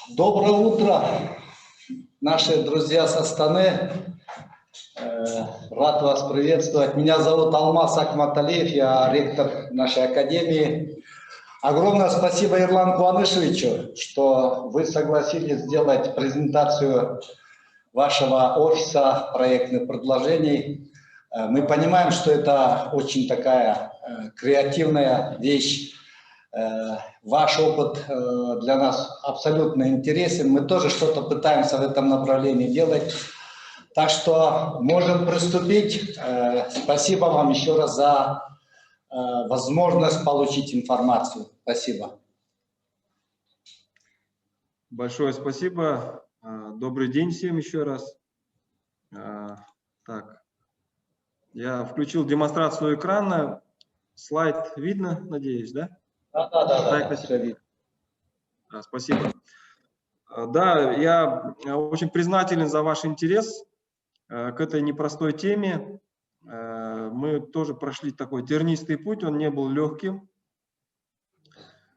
Доброе утро, наши друзья с Астаны. Рад вас приветствовать. Меня зовут Алмаз Акматалиев, я ректор нашей академии. Огромное спасибо Ирлану Куанышевичу, что вы согласились сделать презентацию вашего офиса проектных предложений. Мы понимаем, что это очень такая креативная вещь. Ваш опыт для нас абсолютно интересен. Мы тоже что-то пытаемся в этом направлении делать. Так что можем приступить. Спасибо вам еще раз за возможность получить информацию. Спасибо. Большое спасибо. Добрый день всем еще раз. Так, я включил демонстрацию экрана. Слайд видно, надеюсь, да? Да, все видно. Спасибо. Да, я очень признателен за ваш интерес к этой непростой теме. Мы тоже прошли такой тернистый путь, он не был легким.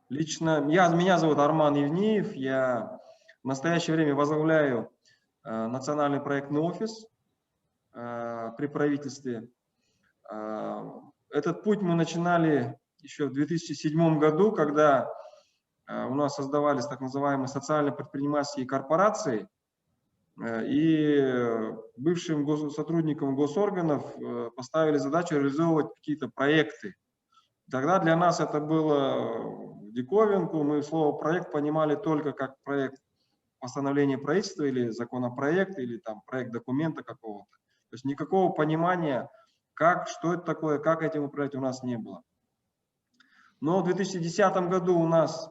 Лично меня зовут Арман Евниев, я в настоящее время возглавляю национальный проектный офис при правительстве. Этот путь мы начинали еще в 2007 году, когда у нас создавались так называемые социально-предпринимательские корпорации, и бывшим сотрудникам госорганов поставили задачу реализовывать какие-то проекты. Тогда для нас это было в диковинку, мы слово «проект» понимали только как проект постановления правительства или законопроект, или там проект документа какого-то. То есть никакого понимания, что это такое, как этим управлять, у нас не было. Но в 2010 году у нас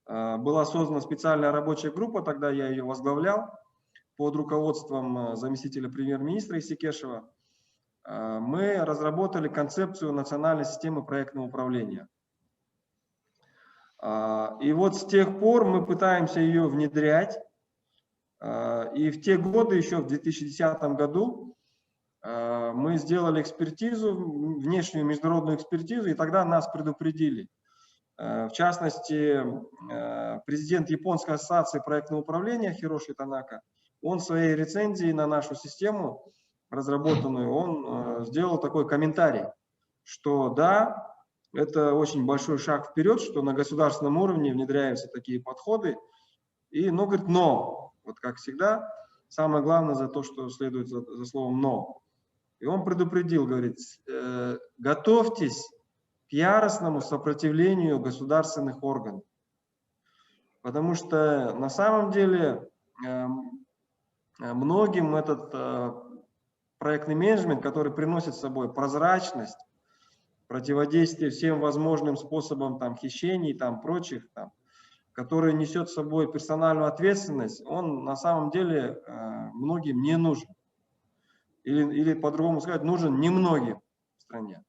была создана специальная рабочая группа, тогда я ее возглавлял, под руководством заместителя премьер-министра Исекешева. Мы разработали концепцию национальной системы проектного управления. И вот с тех пор мы пытаемся ее внедрять. И в те годы, еще в 2010 году, мы сделали экспертизу, внешнюю международную экспертизу, и тогда нас предупредили. В частности, президент Японской ассоциации проектного управления Хироши Танака, он в своей рецензии на нашу систему разработанную, он сделал такой комментарий, что да, это очень большой шаг вперед, что на государственном уровне внедряются такие подходы, но, говорит, но, вот как всегда, самое главное за то, что следует за словом «но». И он предупредил, говорит, готовьтесь к яростному сопротивлению государственных органов. Потому что на самом деле многим этот проектный менеджмент, который приносит с собой прозрачность, противодействие всем возможным способам там, хищений и прочих, который несет с собой персональную ответственность, он на самом деле многим не нужен. Или по-другому сказать, нужен немногим в стране.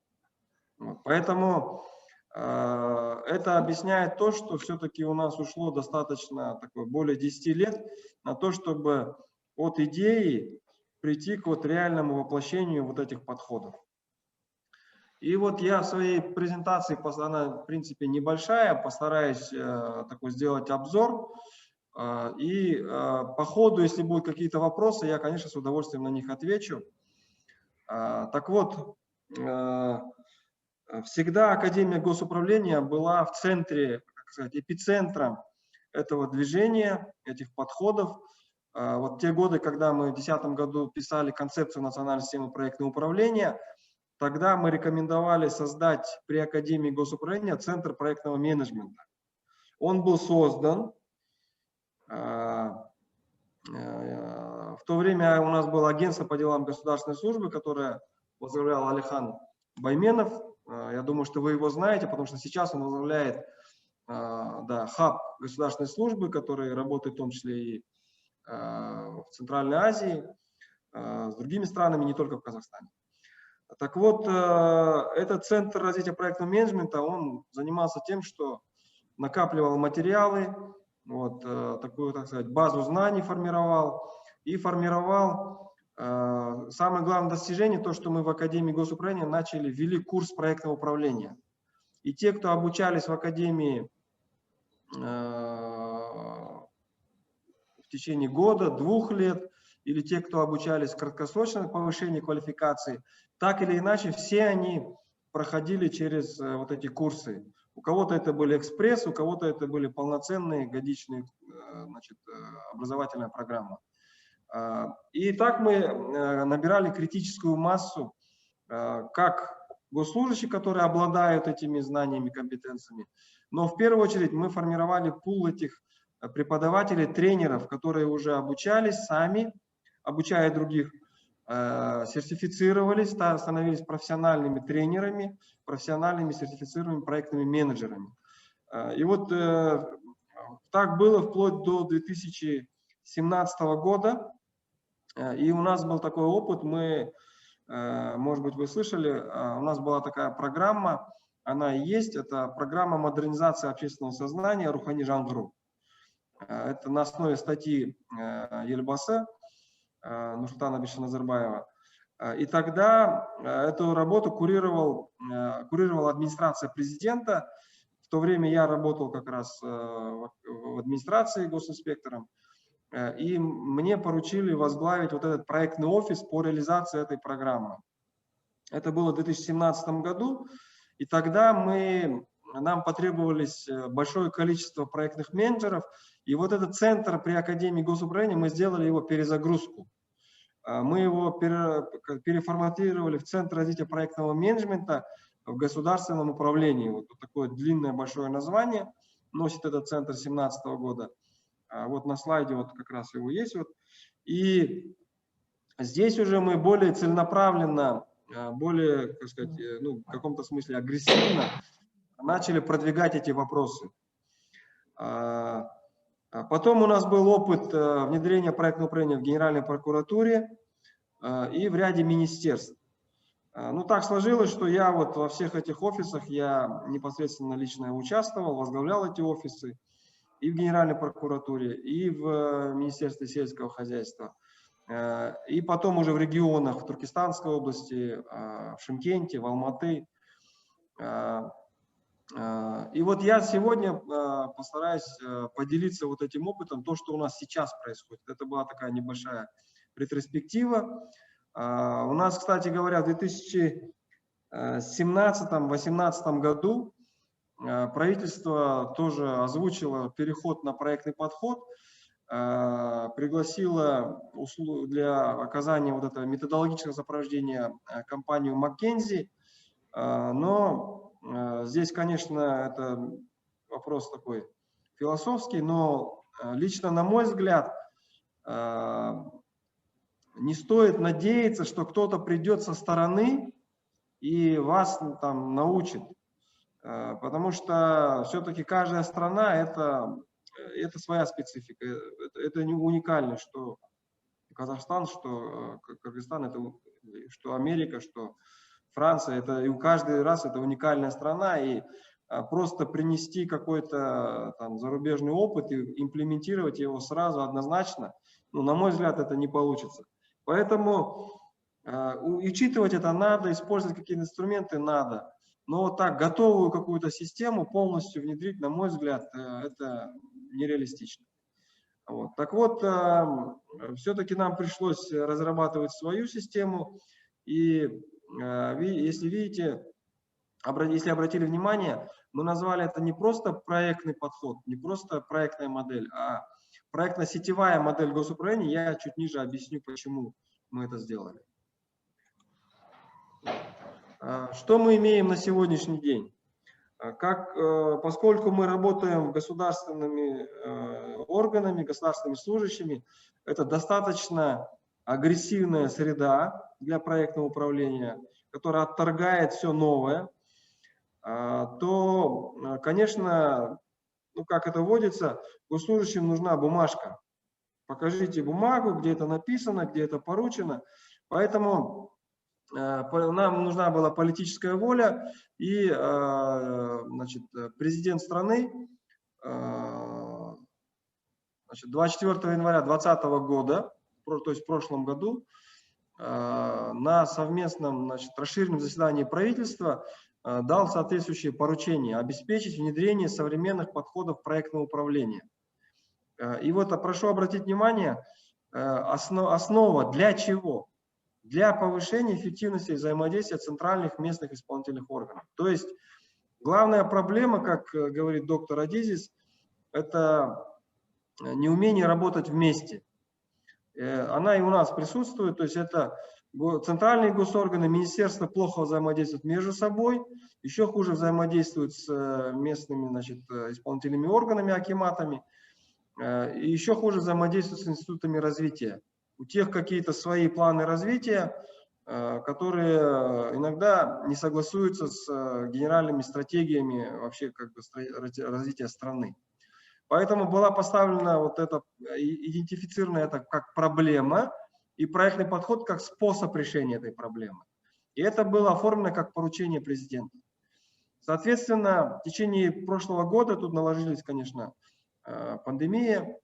Вот. Поэтому это объясняет то, что все-таки у нас ушло достаточно более 10 лет на то, чтобы от идеи прийти к реальному воплощению вот этих подходов. И вот я в своей презентации, она в принципе небольшая, постараюсь такой сделать обзор. И по ходу, если будут какие-то вопросы, я, конечно, с удовольствием на них отвечу. Так вот, всегда Академия госуправления была в центре, как сказать, эпицентром этого движения, этих подходов. Вот те годы, когда мы в 2010 году писали концепцию национальной системы проектного управления, тогда мы рекомендовали создать при Академии госуправления Центр проектного менеджмента. Он был создан. В то время у нас было агентство по делам государственной службы, которое возглавлял Алихан Байменов. Я думаю, что вы его знаете, потому что сейчас он возглавляет хаб государственной службы, который работает в том числе и в Центральной Азии, с другими странами, не только в Казахстане. Так вот, этот Центр развития проектного менеджмента, он занимался тем, что накапливал материалы, такую, так сказать, базу знаний формировал и формировал самое главное достижение, то, что мы в Академии госуправления ввели курс проектного управления. И те, кто обучались в Академии в течение года, 2 лет, или те, кто обучались в краткосрочном повышении квалификации, так или иначе все они проходили через вот эти курсы. У кого-то это были экспресс, у кого-то это были полноценные годичные, значит, образовательная программа. И так мы набирали критическую массу как госслужащих, которые обладают этими знаниями, компетенциями, но в первую очередь мы формировали пул этих преподавателей, тренеров, которые уже обучались сами, обучая других, сертифицировались, становились профессиональными тренерами, профессиональными сертифицированными проектными менеджерами. И вот так было вплоть до 2017 года. И у нас был такой опыт, мы, может быть, вы слышали, у нас была такая программа, она и есть, это программа модернизации общественного сознания «Рухани жаңғыру». Это на основе статьи Елбасы Нурсултана Абишевича Назарбаева. И тогда эту работу курировала администрация президента. В то время я работал как раз в администрации госинспектором. И мне поручили возглавить вот этот проектный офис по реализации этой программы. Это было в 2017 году, и тогда нам потребовалось большое количество проектных менеджеров, и вот этот центр при Академии госуправления, мы сделали его перезагрузку. Мы его переформатировали в Центр развития проектного менеджмента в государственном управлении. Вот такое длинное большое название носит этот центр 2017 года. Вот на слайде вот как раз его есть. Вот. И здесь уже мы более целенаправленно, более, так сказать, ну, в каком-то смысле агрессивно начали продвигать эти вопросы. Потом у нас был опыт внедрения проектного управления в Генеральной прокуратуре и в ряде министерств. Ну, так сложилось, что я вот во всех этих офисах, я непосредственно лично участвовал, возглавлял эти офисы. И в Генеральной прокуратуре, и в Министерстве сельского хозяйства, и потом уже в регионах, в Туркестанской области, в Шымкенте, в Алматы. И вот я сегодня постараюсь поделиться вот этим опытом, то, что у нас сейчас происходит. Это была такая небольшая ретроспектива. У нас, кстати говоря, в 2017-2018 году правительство тоже озвучило переход на проектный подход, пригласило для оказания вот этого методологического сопровождения компанию McKinsey, но здесь, конечно, это вопрос такой философский, но лично, на мой взгляд, не стоит надеяться, что кто-то придет со стороны и вас там научит. Потому что все-таки каждая страна это своя специфика, это не уникально, что Казахстан, что Кыргызстан, это, что Америка, что Франция, это и у каждый раз это уникальная страна, и просто принести какой-то там зарубежный опыт и имплементировать его сразу однозначно, ну, на мой взгляд, это не получится. Поэтому учитывать это надо, использовать какие-то инструменты надо. Но вот так готовую какую-то систему полностью внедрить, на мой взгляд, это нереалистично. Вот. Так вот, все-таки нам пришлось разрабатывать свою систему. И если видите, если обратили внимание, мы назвали это не просто проектный подход, не просто проектная модель, а проектно-сетевая модель госуправления. Я чуть ниже объясню, почему мы это сделали. Что мы имеем на сегодняшний день? Поскольку мы работаем государственными органами, государственными служащими, это достаточно агрессивная среда для проектного управления, которая отторгает все новое, то, конечно, ну, как это водится, госслужащим нужна бумажка. Покажите бумагу, где это написано, где это поручено. Поэтому нам нужна была политическая воля, и значит, президент страны 24 января 2020 года, то есть в прошлом году, на совместном, значит, расширенном заседании правительства дал соответствующее поручение обеспечить внедрение современных подходов проектного управления. И вот прошу обратить внимание, основа для чего? Для повышения эффективности взаимодействия центральных местных исполнительных органов. То есть главная проблема, как говорит доктор Адизис, это неумение работать вместе. Она и у нас присутствует, то есть это центральные госорганы, министерства плохо взаимодействуют между собой, еще хуже взаимодействуют с местными, значит, исполнительными органами, акиматами, и еще хуже взаимодействуют с институтами развития. У тех какие-то свои планы развития, которые иногда не согласуются с генеральными стратегиями вообще как бы развития страны. Поэтому была поставлена вот эта, идентифицирована это как проблема и проектный подход как способ решения этой проблемы. И это было оформлено как поручение президента. Соответственно, в течение прошлого года тут наложились, конечно, пандемия,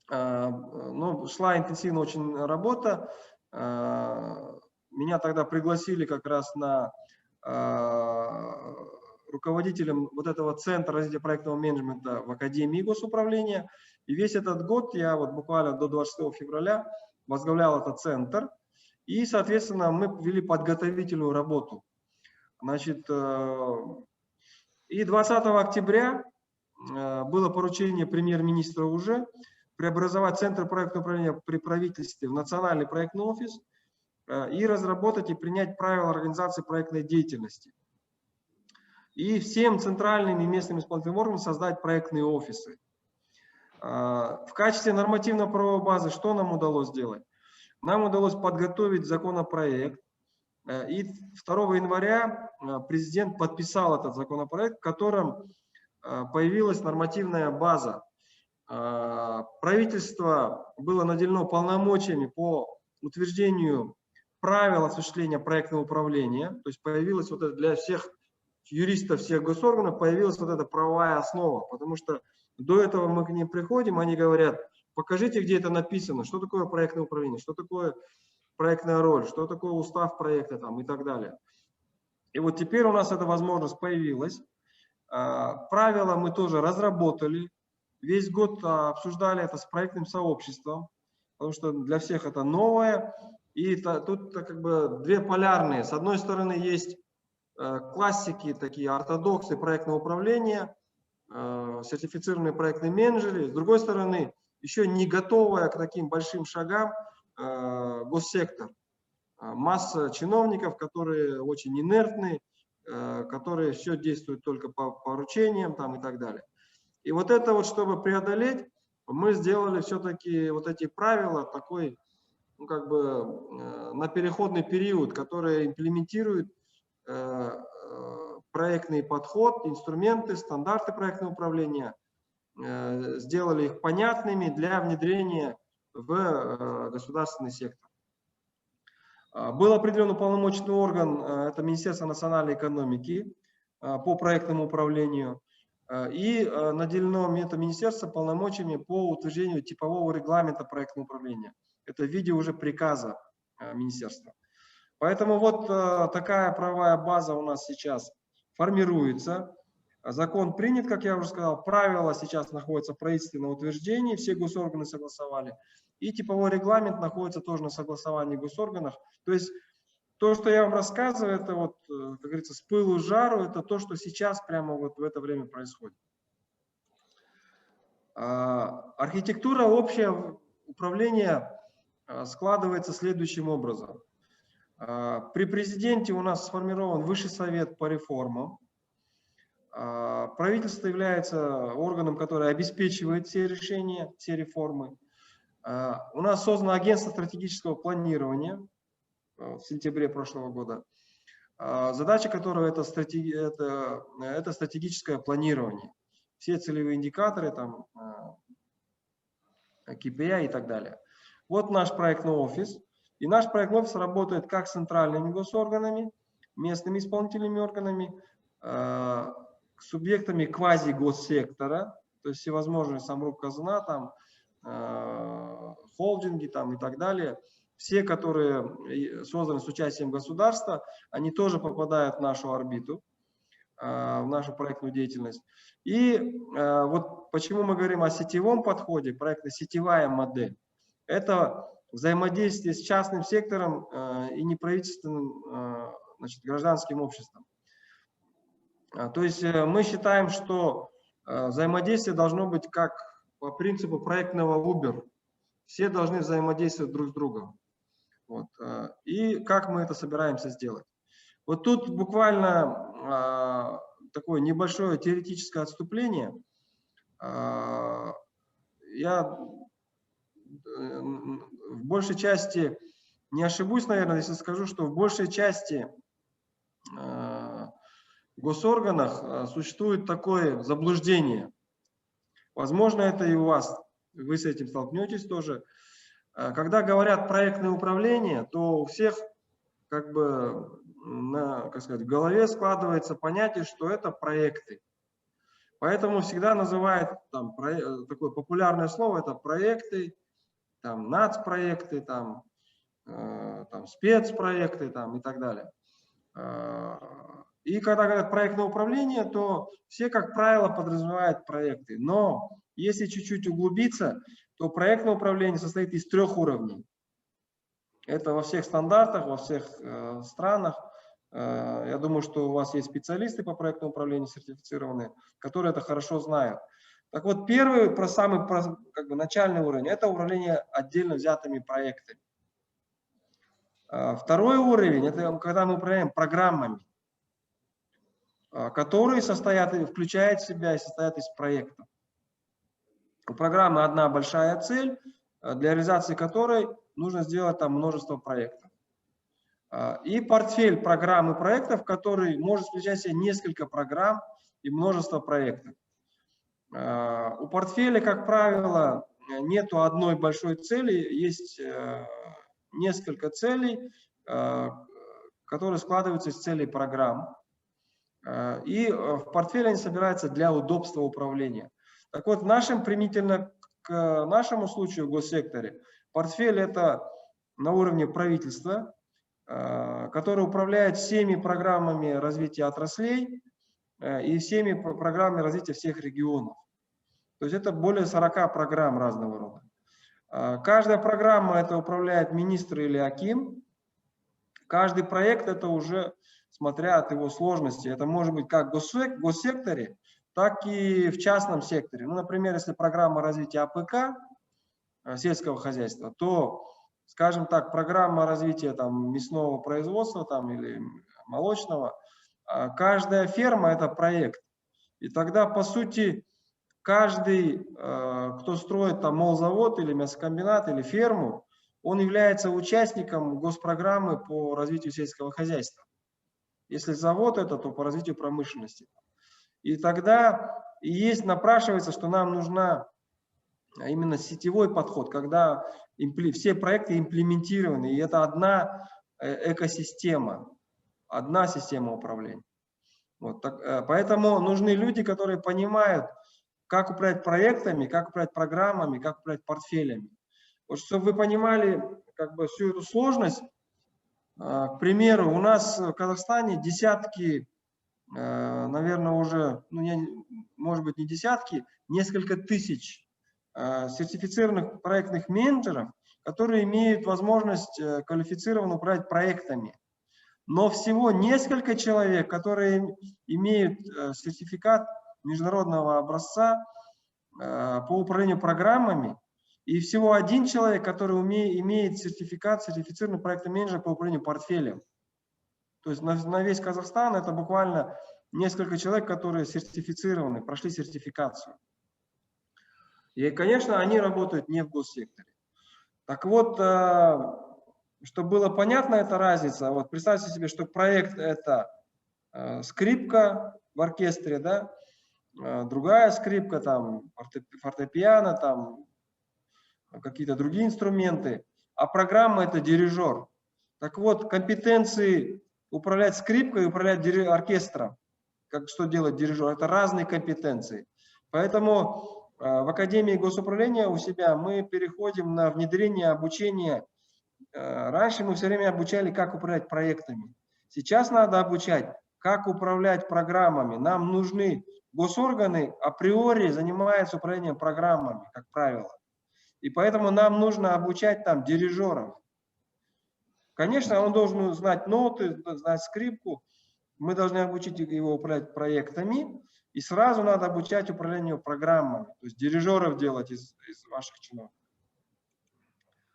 но шла интенсивно очень работа. Меня тогда пригласили как раз на руководителем вот этого центра развития проектного менеджмента в Академии госуправления. И весь этот год я вот буквально до 26 февраля возглавлял этот центр. И, соответственно, мы вели подготовительную работу. Значит, и 20 октября было поручение премьер-министра уже преобразовать Центр проектного управления при правительстве в Национальный проектный офис и разработать и принять правила организации проектной деятельности. И всем центральным и местным исполнительным органам создать проектные офисы. В качестве нормативно-правовой базы что нам удалось сделать? Нам удалось подготовить законопроект. И 2 января президент подписал этот законопроект, в котором появилась нормативная база. Правительство было наделено полномочиями по утверждению правил осуществления проектного управления. То есть появилась вот это для всех юристов, всех госорганов появилась вот эта правовая основа. Потому что до этого мы к ним приходим, они говорят, покажите, где это написано, что такое проектное управление, что такое проектная роль, что такое устав проекта там, и так далее. И вот теперь у нас эта возможность появилась. Правила мы тоже разработали. Весь год обсуждали это с проектным сообществом, потому что для всех это новое. И тут как бы две полярные. С одной стороны есть классики, такие ортодоксы проектного управления, сертифицированные проектные менеджеры. С другой стороны, еще не готовая к таким большим шагам госсектор. Масса чиновников, которые очень инертны, которые все действуют только по поручениям там, и так далее. И вот это вот, чтобы преодолеть, мы сделали все-таки вот эти правила такой, ну, как бы на переходный период, которые имплементируют проектный подход, инструменты, стандарты проектного управления, сделали их понятными для внедрения в государственный сектор. Был определен уполномоченный орган, это Министерство национальной экономики по проектному управлению, и наделено это министерство полномочиями по утверждению типового регламента проектного управления. Это в виде уже приказа министерства. Поэтому вот такая правовая база у нас сейчас формируется. Закон принят, как я уже сказал, правила сейчас находятся в правительстве на утверждении, все госорганы согласовали. И типовой регламент находится тоже на согласовании госорганов. То есть то, что я вам рассказываю, это вот, как говорится, с пылу с жару, это то, что сейчас прямо вот в это время происходит. Архитектура общего управления складывается следующим образом. При президенте у нас сформирован Высший совет по реформам. Правительство является органом, который обеспечивает все решения, все реформы. У нас создано агентство стратегического планирования в сентябре прошлого года, задача которого это стратегическое планирование. Все целевые индикаторы, там, KPI и так далее. Вот наш проектный офис. И наш проектный офис работает как с центральными госорганами, местными исполнительными органами, субъектами квази-госсектора, то есть всевозможные самруб-казна, там, холдинги там, и так далее. Все, которые созданы с участием государства, они тоже попадают в нашу орбиту. в нашу проектную деятельность. И вот почему мы говорим о сетевом подходе, проектно-сетевая модель. Это взаимодействие с частным сектором и неправительственным, значит, гражданским обществом. То есть мы считаем, что взаимодействие должно быть как по принципу проектного Uber. Все должны взаимодействовать друг с другом. Вот. И как мы это собираемся сделать? Вот тут буквально такое небольшое теоретическое отступление. Я в большей части не ошибусь, наверное, если скажу, что в большей части госорганах существует такое заблуждение. Возможно, это и у вас, вы с этим столкнетесь тоже. Когда говорят проектное управление, то у всех как бы как сказать, в голове складывается понятие, что это проекты. Поэтому всегда называют там, такое популярное слово, это проекты, там, нацпроекты, там, спецпроекты там, и так далее. И когда говорят проектное управление, то все, как правило, подразумевают проекты. Но если чуть-чуть углубиться, то проектное управление состоит из 3 уровней. Это во всех стандартах, во всех странах. Я думаю, что у вас есть специалисты по проектному управлению сертифицированные, которые это хорошо знают. Так вот, первый, самый как бы, начальный уровень – это управление отдельно взятыми проектами. Второй уровень – это когда мы управляем программами, которые включают в себя и состоят из проектов. У программы одна большая цель, для реализации которой нужно сделать там множество проектов. И портфель программ и проектов, который может включать в себя несколько программ и множество проектов. У портфеля, как правило, нету одной большой цели, есть несколько целей, которые складываются из целей программ. И в портфеле они собираются для удобства управления. Так вот, применительно к нашему случаю в госсекторе, портфель – это на уровне правительства, который управляет всеми программами развития отраслей и всеми программами развития всех регионов. То есть это более 40 программ разного рода. Каждая программа это управляет министр или аким. Каждый проект это уже, смотря от его сложности, это может быть как в госсекторе, так и в частном секторе. Ну, например, если программа развития АПК, сельского хозяйства, то, скажем так, программа развития там, мясного производства там, или молочного, каждая ферма – это проект. И тогда, по сути, каждый, кто строит там молзавод или мясокомбинат или ферму, он является участником госпрограммы по развитию сельского хозяйства. Если завод это, то по развитию промышленности. И тогда напрашивается, что нам нужна именно сетевой подход, когда все проекты имплементированы, и это одна экосистема, одна система управления. Вот, поэтому нужны люди, которые понимают, как управлять проектами, как управлять программами, как управлять портфелями. Вот, чтобы вы понимали как бы, всю эту сложность, к примеру, у нас в Казахстане десятки, наверное, уже, может быть, не десятки, несколько тысяч сертифицированных проектных менеджеров, которые имеют возможность квалифицированно управлять проектами. Но всего несколько человек, которые имеют сертификат международного образца по управлению программами, и всего один человек, который имеет сертификат сертифицированный проектный менеджер по управлению портфелем. То есть на весь Казахстан это буквально несколько человек, которые сертифицированы, прошли сертификацию. И, конечно, они работают не в госсекторе. Так вот, чтобы было понятно эта разница, вот представьте себе, что проект это скрипка в оркестре, да, другая скрипка, там, фортепиано, там, какие-то другие инструменты, а программа это дирижер. Так вот, компетенции управлять скрипкой и управлять оркестром, что делает дирижер, это разные компетенции. Поэтому в Академии госуправления у себя мы переходим на внедрение обучения. Раньше мы все время обучали, как управлять проектами. Сейчас надо обучать, как управлять программами. Нам нужны госорганы, априори занимаются управлением программами, как правило. И поэтому нам нужно обучать там дирижеров. Конечно, он должен знать ноты, знать скрипку. Мы должны обучить его управлять проектами. И сразу надо обучать управлению программами. То есть дирижеров делать из ваших чиновников.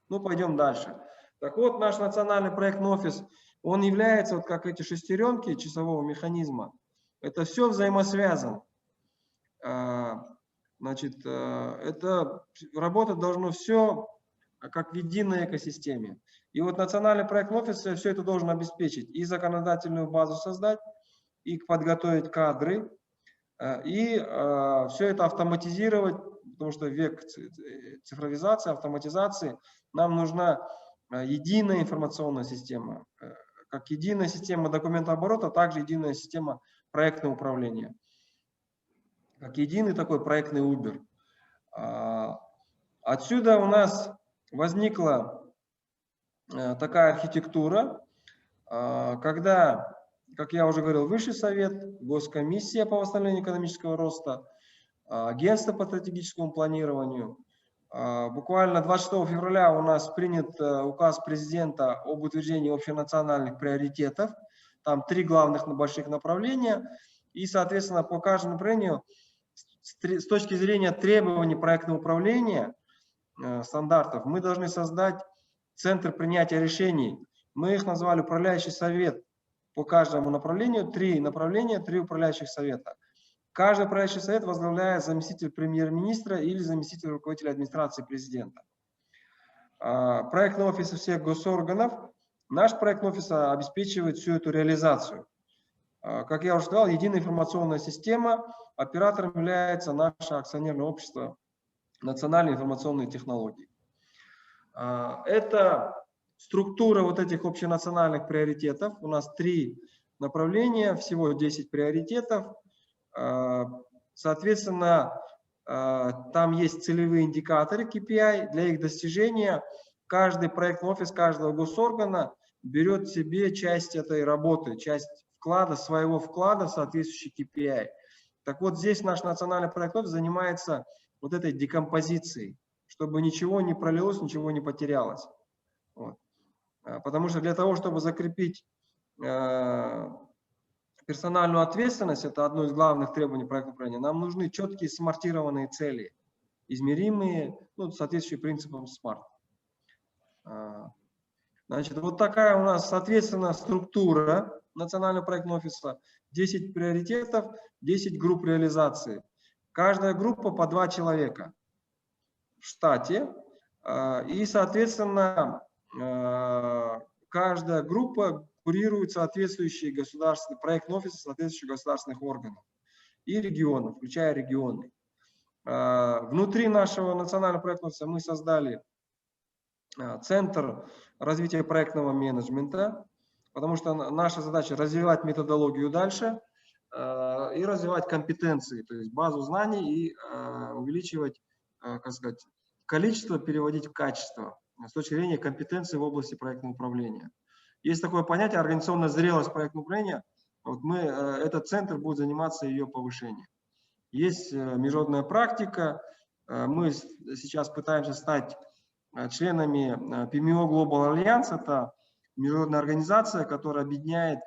Ну, пойдем дальше. Так вот, наш национальный проектный офис, он является, вот как эти шестеренки часового механизма. Это все взаимосвязано. Значит, это работать должно все как в единой экосистеме. И вот национальный проектный офис все это должен обеспечить. И законодательную базу создать, и подготовить кадры, и все это автоматизировать, потому что век цифровизации, автоматизации, нам нужна единая информационная система, как единая система документооборота, также единая система проектного управления, как единый такой проектный Uber. Отсюда у нас возникла такая архитектура, когда, как я уже говорил, Высший совет, Госкомиссия по восстановлению экономического роста, Агентство по стратегическому планированию. Буквально 26 февраля у нас принят указ президента об утверждении общенациональных приоритетов. Там 3 главных больших направления. И, соответственно, по каждому направлению с точки зрения требований проектного управления, стандартов, мы должны создать центр принятия решений. Мы их назвали управляющий совет. По каждому направлению 3 направления, 3 управляющих совета. Каждый управляющий совет возглавляет заместитель премьер-министра или заместитель руководителя администрации президента. Проектный офис всех госорганов, наш проектный офис обеспечивает всю эту реализацию. Как я уже сказал, единая информационная система, оператором является наше акционерное общество национальные информационные технологии. Это структура вот этих общенациональных приоритетов. У нас 3 направления, всего 10 приоритетов. Соответственно, там есть целевые индикаторы KPI. Для их достижения каждый проектный офис каждого госоргана берет себе часть этой работы, часть вклада, своего вклада в соответствующий KPI. Так вот, здесь наш национальный проектный офис занимается вот этой декомпозицией, чтобы ничего не пролилось, ничего не потерялось. Вот. Потому что для того, чтобы закрепить персональную ответственность, это одно из главных требований проектного управления, нам нужны четкие смартированные цели, измеримые, ну, соответствующие принципам SMART. Значит, вот такая у нас, соответственно, структура национального проектного офиса. 10 приоритетов, 10 групп реализации. Каждая группа по 2 человека в штате. И, соответственно, каждая группа курирует соответствующие государственные проектные офисы соответствующих государственных органов и регионов, включая регионы. Внутри нашего национального проектного офиса мы создали Центр развития проектного менеджмента, потому что наша задача развивать методологию дальше и развивать компетенции, то есть базу знаний и увеличивать, как сказать, количество, переводить в качество с точки зрения компетенции в области проектного управления. Есть такое понятие организационная зрелость проектного управления. Вот этот центр будет заниматься ее повышением. Есть международная практика. Мы сейчас пытаемся стать членами PMO Global Alliance. Это международная организация, которая объединяет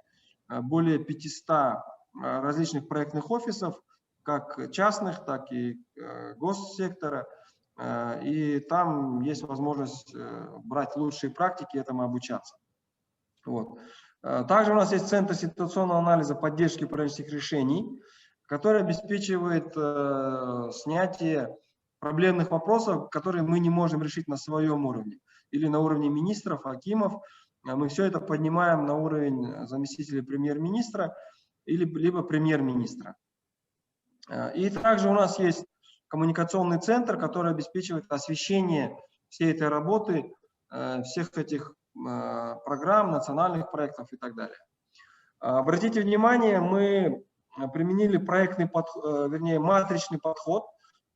более 500 различных проектных офисов, как частных, так и госсектора. И там есть возможность брать лучшие практики и этому обучаться. Вот. Также у нас есть Центр ситуационного анализа поддержки управленческих решений, который обеспечивает снятие проблемных вопросов, которые мы не можем решить на своем уровне. Или на уровне министров, акимов. Мы все это поднимаем на уровень заместителя премьер-министра либо премьер-министра. И также у нас есть коммуникационный центр, который обеспечивает освещение всей этой работы, всех этих программ, национальных проектов и так далее. Обратите внимание, мы применили проектный подход, вернее, матричный подход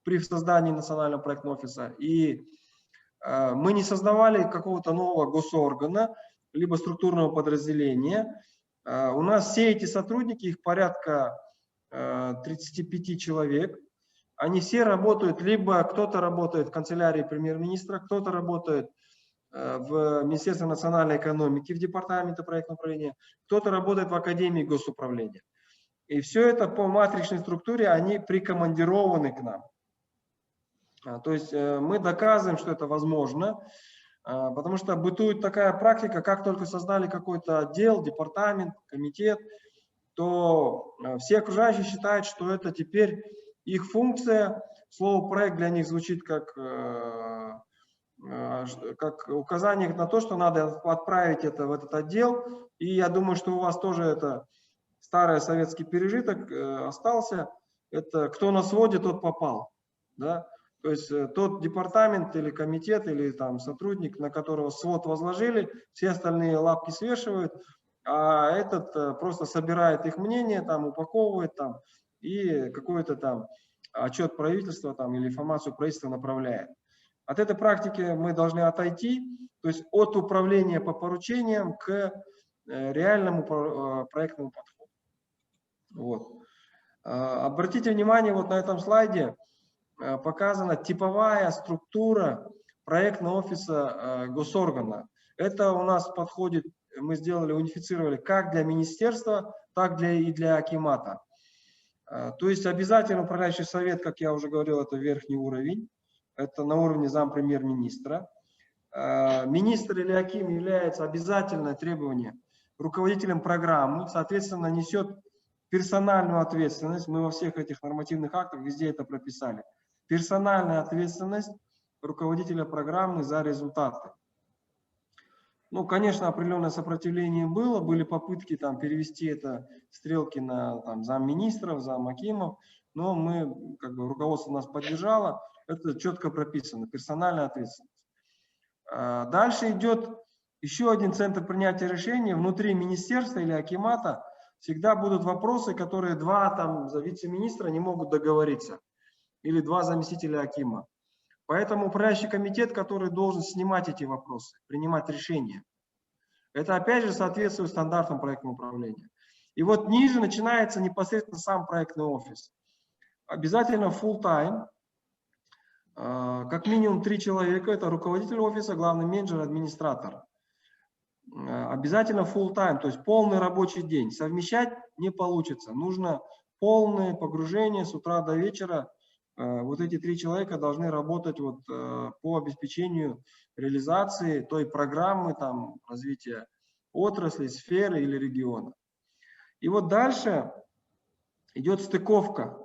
при создании национального проектного офиса. И мы не создавали какого-то нового госоргана, либо структурного подразделения. У нас все эти сотрудники, их порядка 35 человек, они все работают, либо кто-то работает в канцелярии премьер-министра, кто-то работает в Министерстве национальной экономики, в департаменте проектного управления, кто-то работает в Академии госуправления. И все это по матричной структуре, они прикомандированы к нам. То есть мы доказываем, что это возможно, потому что бытует такая практика, как только создали какой-то отдел, департамент, комитет, то все окружающие считают, что это теперь их функция. Слово «проект» для них звучит как указание на то, что надо отправить это в этот отдел. И я думаю, что у вас тоже это старый советский пережиток остался. Это кто на своде, тот попал. Да? То есть тот департамент или комитет, или там сотрудник, на которого свод возложили, все остальные лапки свешивают, а этот просто собирает их мнение, там, упаковывает там, и какой-то там отчет правительства там, или информацию правительства направляет. От этой практики мы должны отойти, то есть от управления по поручениям к реальному проектному подходу. Вот. Обратите внимание, вот на этом слайде показана типовая структура проектного офиса госоргана. Это у нас подходит, мы сделали, унифицировали как для министерства, так и для акимата. То есть обязательно управляющий совет, как я уже говорил, это верхний уровень. Это на уровне зампремьер-министра. Министр или аким является обязательное требование руководителем программы, соответственно, несет персональную ответственность. Мы во всех этих нормативных актах везде это прописали. Персональная ответственность руководителя программы за результаты. Ну, конечно, определенное сопротивление было, были попытки там перевести это стрелки на там, замминистров, замакимов, но мы, как бы, руководство нас поддержало, это четко прописано, персональная ответственность. Дальше идет еще один центр принятия решений. Внутри министерства или акимата всегда будут вопросы, которые два там вице-министра не могут договориться, или два заместителя акима. Поэтому управляющий комитет, который должен снимать эти вопросы, принимать решения, это опять же соответствует стандартам проектного управления. И вот ниже начинается непосредственно сам проектный офис. Обязательно full-time, как минимум 3 человека, это руководитель офиса, главный менеджер, администратор. Обязательно full-time, то есть полный рабочий день. Совмещать не получится. Нужно полное погружение с утра до вечера. Вот эти 3 человека должны работать вот по обеспечению реализации той программы, там, развития отрасли, сферы или региона. И вот дальше идет стыковка.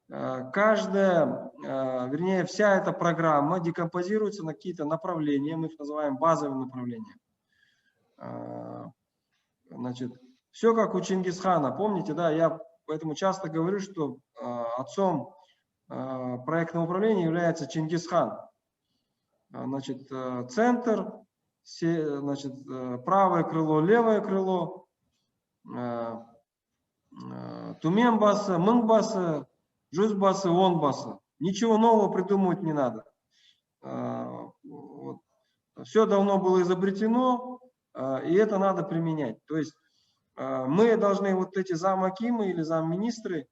Каждая, вернее, вся эта программа декомпозируется на какие-то направления, мы их называем базовым направлением. Значит, все как у Чингисхана. Помните, да, я поэтому часто говорю, что отцом проектного управления является Чингисхан. Значит, центр, значит, правое крыло, левое крыло, Туменбасы, Мыңбасы, Жүзбасы, Онбасы. Ничего нового придумывать не надо. Вот. Все давно было изобретено, и это надо применять. То есть мы должны вот эти замакимы или замминистры,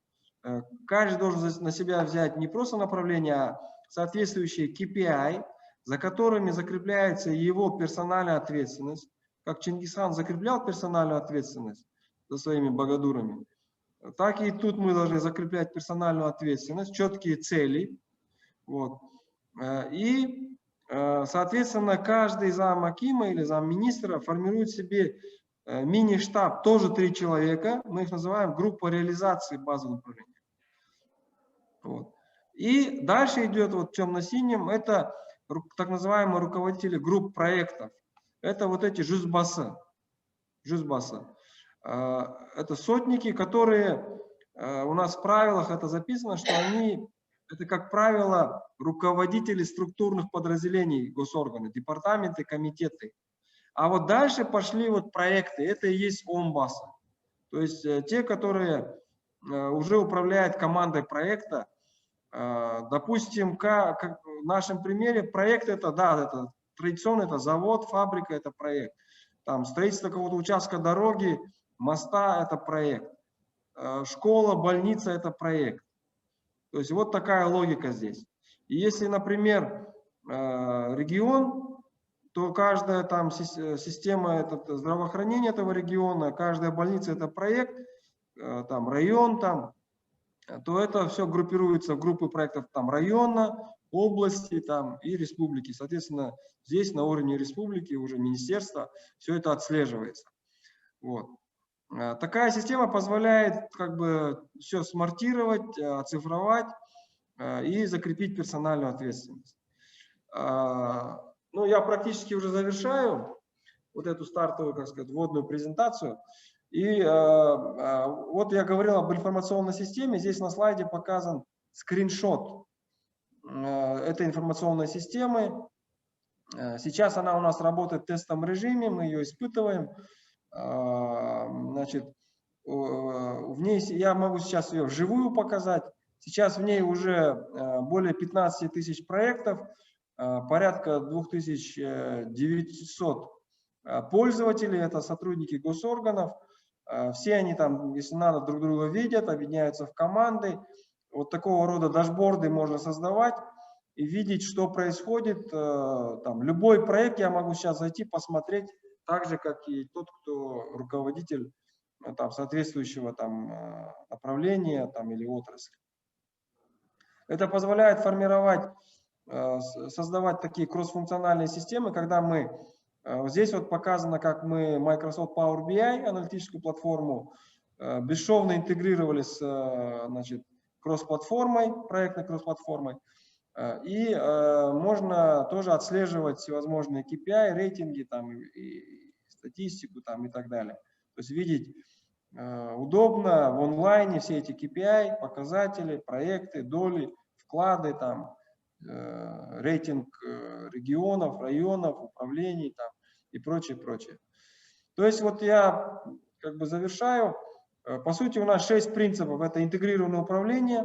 каждый должен на себя взять не просто направление, а соответствующие KPI, за которыми закрепляется его персональная ответственность. Как Чингисхан закреплял персональную ответственность за своими богатурами, так и тут мы должны закреплять персональную ответственность, четкие цели. Вот. И, соответственно, каждый замакима или замминистра формирует себе мини-штаб, тоже 3 человека, мы их называем группа реализации базового управления. Вот. И дальше идет вот темно-синим, это так называемые руководители групп проектов. Это вот эти жүзбасы. Это сотники, которые у нас в правилах это записано, что они, это как правило, руководители структурных подразделений госоргана, департаменты, комитеты. А вот дальше пошли вот проекты, это и есть омбасы. То есть те, которые уже управляют командой проекта. Допустим, как в нашем примере, проект это, да, это традиционно, это завод, фабрика, это проект. Там строительство какого-то участка дороги, моста – это проект, школа, больница – это проект. То есть вот такая логика здесь. И если, например, регион, то каждая там система здравоохранения этого региона, каждая больница – это проект, там район, там, то это все группируется в группы проектов там района, области там, и республики. Соответственно, здесь на уровне республики, уже министерства, все это отслеживается. Вот. Такая система позволяет как бы все смартировать, оцифровать и закрепить персональную ответственность. Ну, я практически уже завершаю вот эту стартовую, как сказать, вводную презентацию. И вот я говорил об информационной системе. Здесь на слайде показан скриншот этой информационной системы. Сейчас она у нас работает в тестовом режиме, мы ее испытываем. Значит, в ней я могу сейчас ее вживую показать. Сейчас в ней уже более 15 тысяч проектов, порядка 2900 пользователей, это сотрудники госорганов. Все они там, если надо, друг друга видят, объединяются в команды. Вот такого рода дашборды можно создавать и видеть, что происходит. Там, любой проект я могу сейчас зайти, посмотреть, так же, как и тот, кто руководитель там, соответствующего там, направления там, или отрасли. Это позволяет формировать, создавать такие кроссфункциональные системы, когда мы, здесь вот показано, как мы Microsoft Power BI, аналитическую платформу, бесшовно интегрировали с, значит, кросс-платформой, проектной кросс-платформой, и можно тоже отслеживать всевозможные KPI, рейтинги, там, и статистику там, и так далее. То есть видеть удобно в онлайне все эти KPI, показатели, проекты, доли, вклады, там, рейтинг регионов, районов, управлений там, и прочее, прочее. То есть вот я как бы завершаю. По сути у нас 6 принципов. Это интегрированное управление.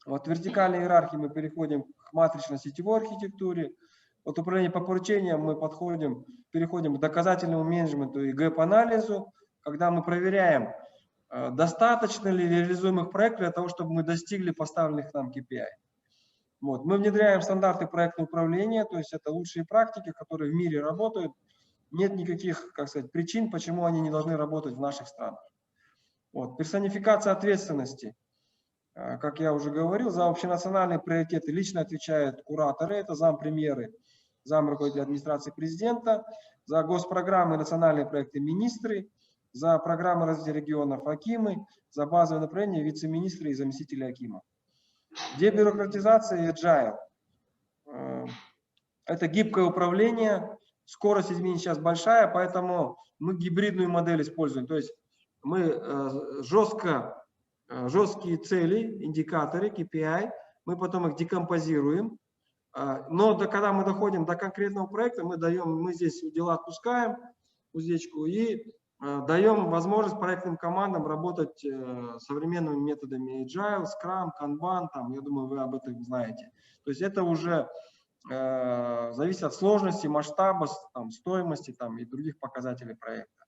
От вертикальной иерархии мы переходим к матрично-сетевой архитектуре. От управления по поручениям мы переходим к доказательному менеджменту и гэп-анализу, когда мы проверяем, достаточно ли реализуемых проектов для того, чтобы мы достигли поставленных нам KPI. Вот. Мы внедряем стандарты проектного управления, то есть это лучшие практики, которые в мире работают. Нет никаких, как сказать, причин, почему они не должны работать в наших странах. Вот. Персонификация ответственности. Как я уже говорил, за общенациональные приоритеты лично отвечают кураторы, это зампремьеры, замруководитель администрации президента, за госпрограммы и национальные проекты министры, за программы развития регионов акимы, за базовое направление вице-министры и заместители акима. Дебюрократизация и agile. Это гибкое управление, скорость изменений сейчас большая, поэтому мы гибридную модель используем. То есть мы жесткие цели, индикаторы, KPI, мы потом их декомпозируем. Но когда мы доходим до конкретного проекта, мы здесь дела отпускаем, уздечку, и даем возможность проектным командам работать современными методами Agile, Scrum, Kanban, там, я думаю, вы об этом знаете. То есть это уже зависит от сложности, масштаба, там, стоимости там, и других показателей проекта.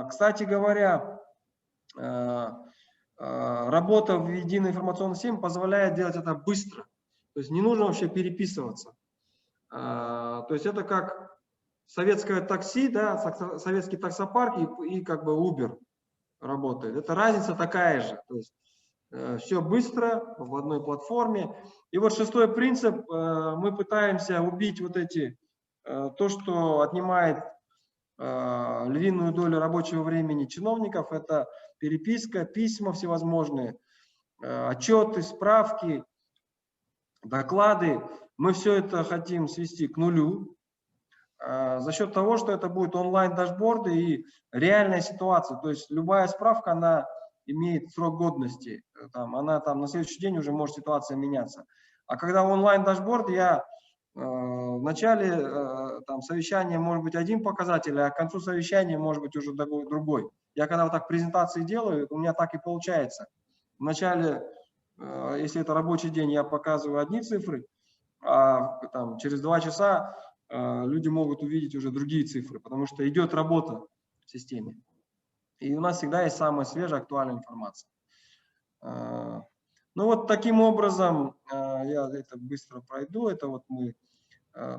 Кстати говоря, работа в единой информационной системе позволяет делать это быстро. То есть не нужно вообще переписываться. То есть это как советское такси, да, советский таксопарк и как бы Uber работает. Это разница такая же. То есть все быстро в одной платформе. И вот 6-й принцип, мы пытаемся убить вот то, что отнимает львиную долю рабочего времени чиновников, это переписка, письма всевозможные, отчеты, справки, доклады. Мы все это хотим свести к нулю за счет того, что это будет онлайн-дашборды и реальная ситуация. То есть любая справка, она имеет срок годности. Она там на следующий день уже может ситуация меняться. А когда онлайн-дашборд, в начале там, совещания может быть один показатель, а к концу совещания может быть уже другой. Я когда вот так презентации делаю, у меня так и получается. Вначале, если это рабочий день, я показываю одни цифры, а там, через 2 часа люди могут увидеть уже другие цифры, потому что идет работа в системе. И у нас всегда есть самая свежая, актуальная информация. Ну вот таким образом, я это быстро пройду, это вот мы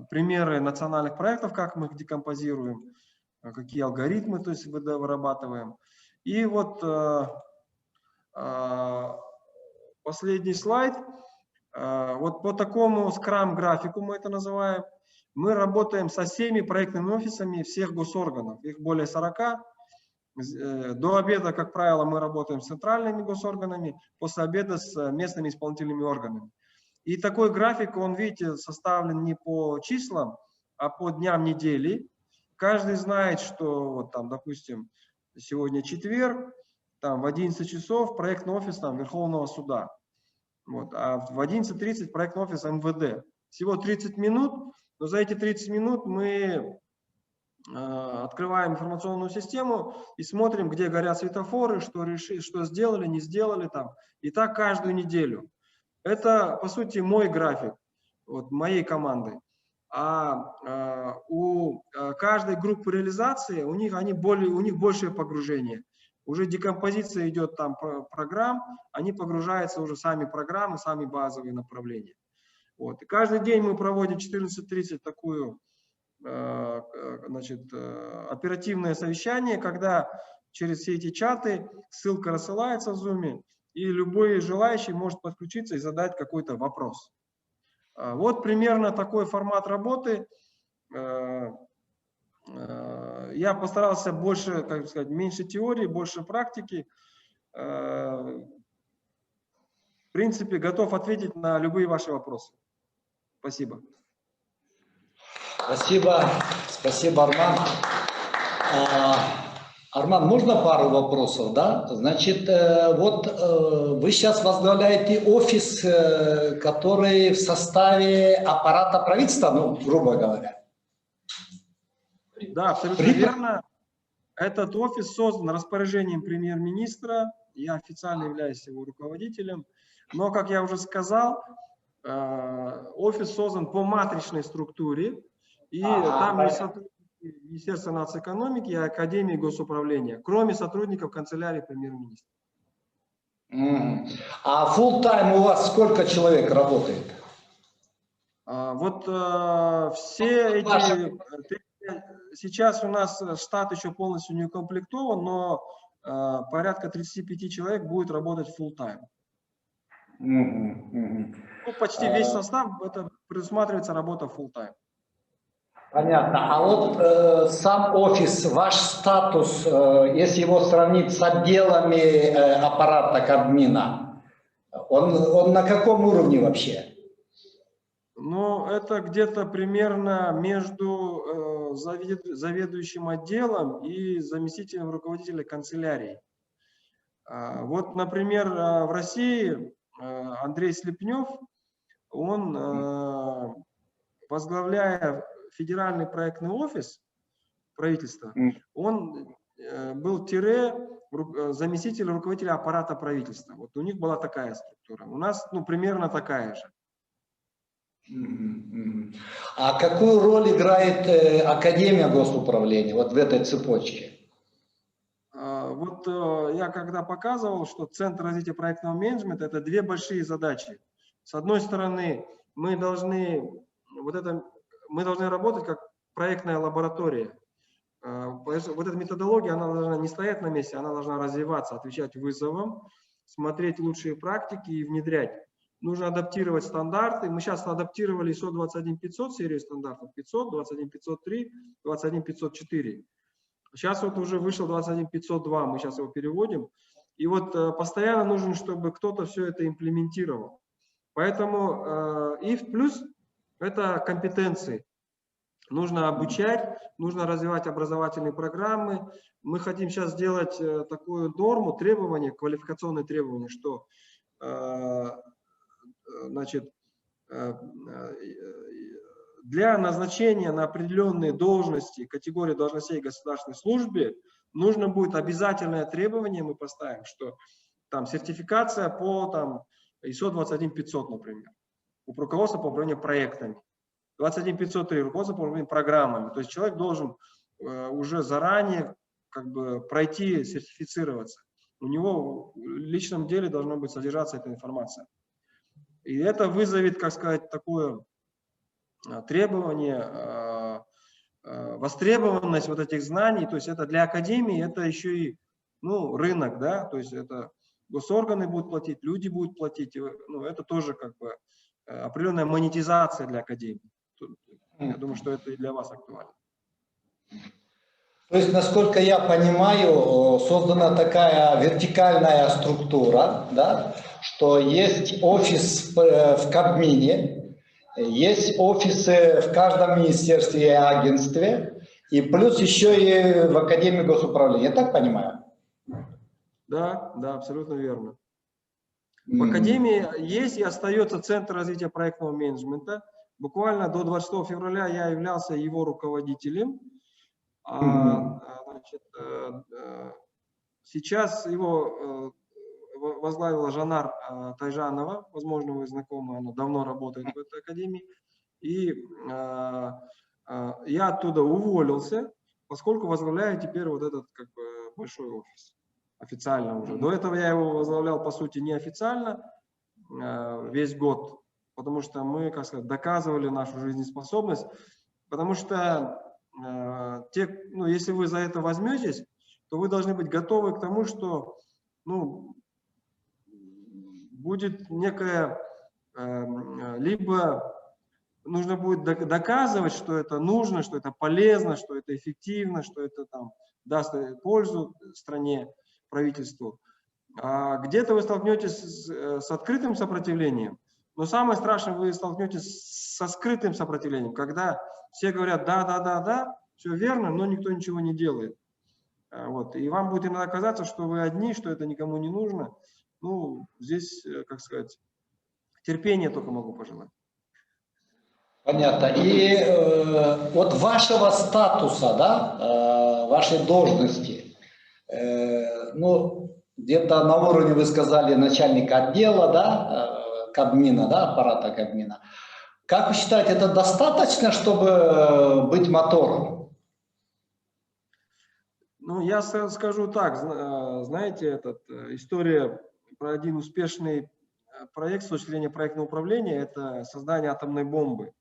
примеры национальных проектов, как мы их декомпозируем, какие алгоритмы, то есть вырабатываем. И вот последний слайд. Вот по такому скрам-графику мы это называем. Мы работаем со всеми проектными офисами всех госорганов, их более 40. До обеда, как правило, мы работаем с центральными госорганами, после обеда с местными исполнительными органами. И такой график, он, видите, составлен не по числам, а по дням недели. Каждый знает, что, вот там, допустим, сегодня четверг, там в 11 часов проектный офис там, Верховного суда, вот, а в 11:30 проектный офис МВД. Всего 30 минут, но за эти 30 минут мы открываем информационную систему и смотрим, где горят светофоры, что сделали, не сделали там. И так каждую неделю. Это, по сути, мой график, вот, моей команды. А у каждой группы реализации у них большее погружение. Уже декомпозиция идет там программ, они погружаются уже сами программы, сами базовые направления. Вот. И каждый день мы проводим 14:30 такую, значит, оперативное совещание, когда через все эти чаты ссылка рассылается в Zoom, и любой желающий может подключиться и задать какой-то вопрос. Вот примерно такой формат работы. Я постарался больше, как сказать, меньше теории, больше практики. В принципе, готов ответить на любые ваши вопросы. Спасибо. Спасибо, спасибо, Арман. Арман, можно пару вопросов, да? Значит, вот вы сейчас возглавляете офис, который в составе аппарата правительства, ну, грубо говоря. Да, абсолютно верно. Этот офис создан распоряжением премьер-министра, я официально являюсь его руководителем, но, как я уже сказал, офис создан по матричной структуре, и там есть сотрудники Министерства нацэкономики и Академии госуправления, кроме сотрудников канцелярии премьер-министра. А full-time у вас сколько человек работает? Вот все эти... Сейчас у нас штат еще полностью не укомплектован, но порядка 35 человек будет работать full-time. Ну, почти весь состав, это предусматривается работа full-time. Понятно. А вот сам офис, ваш статус, если его сравнить с отделами аппарата Кабмина, он на каком уровне вообще? Ну, это где-то примерно между заведующим отделом и заместителем руководителя канцелярии. Вот, например, в России Андрей Слепнев, он, возглавляя федеральный проектный офис правительства, он был заместитель руководителя аппарата правительства. Вот у них была такая структура. У нас, ну, примерно такая же. А какую роль играет Академия госуправления вот в этой цепочке? Вот я когда показывал, что Центр развития проектного менеджмента — это две большие задачи. С одной стороны, мы должны работать как проектная лаборатория. Вот эта методология, она должна не стоять на месте, она должна развиваться, отвечать вызовам, смотреть лучшие практики и внедрять. Нужно адаптировать стандарты. Мы сейчас адаптировали ISO 21500 серию стандартов: 500, 21503, 21504. Сейчас вот уже вышел 21502, мы сейчас его переводим. И вот постоянно нужно, чтобы кто-то все это имплементировал. Поэтому и плюс это компетенции. Нужно обучать, нужно развивать образовательные программы. Мы хотим сейчас сделать такую норму, требования, квалификационные требования, что значит, для назначения на определенные должности, категории должностей в государственной службе, нужно будет обязательное требование, мы поставим, что там сертификация по там, ISO 21500, например, у руководства по управлению проектами, 21503 руководство по управлению программами. То есть человек должен уже заранее как бы пройти, сертифицироваться. У него в личном деле должно быть содержаться эта информация. И это вызовет, как сказать, такое требование, востребованность вот этих знаний. То есть это для академии, это еще и рынок, да, то есть это госорганы будут платить, люди будут платить. Это тоже как бы определенная монетизация для академии. Я думаю, что это и для вас актуально. То есть, насколько я понимаю, создана такая вертикальная структура, да, что есть офис в Кабмине, есть офисы в каждом министерстве и агентстве, и плюс еще и в Академии госуправления. Я так понимаю? Да, абсолютно верно. В Академии есть и остается Центр развития проектного менеджмента. Буквально до 26 февраля я являлся его руководителем. Сейчас его возглавила Жанар Тайжанова, возможно, вы знакомы, она давно работает в этой академии. И я оттуда уволился, поскольку возглавляю теперь вот этот как бы большой офис. Официально уже. До этого я его возглавлял, по сути, неофициально весь год, потому что мы, как сказать, доказывали нашу жизнеспособность, потому что если вы за это возьметесь, то вы должны быть готовы к тому, что будет некая, либо нужно будет доказывать, что это нужно, что это полезно, что это эффективно, что это там даст пользу стране, правительству. Где-то вы столкнетесь с открытым сопротивлением, но самое страшное, вы столкнетесь со скрытым сопротивлением, когда все говорят да, все верно, но никто ничего не делает. И вам будет иногда казаться, что вы одни, что это никому не нужно. Здесь, как сказать, терпение только могу пожелать. Понятно. И от вашего статуса, да, вашей должности, где-то на уровне, вы сказали, начальника отдела, да, Кабмина, да, аппарата Кабмина. Как вы считаете, это достаточно, чтобы быть мотором? Я скажу так, знаете, история про один успешный проект с точки зрения проектного управления, это создание атомной бомбы.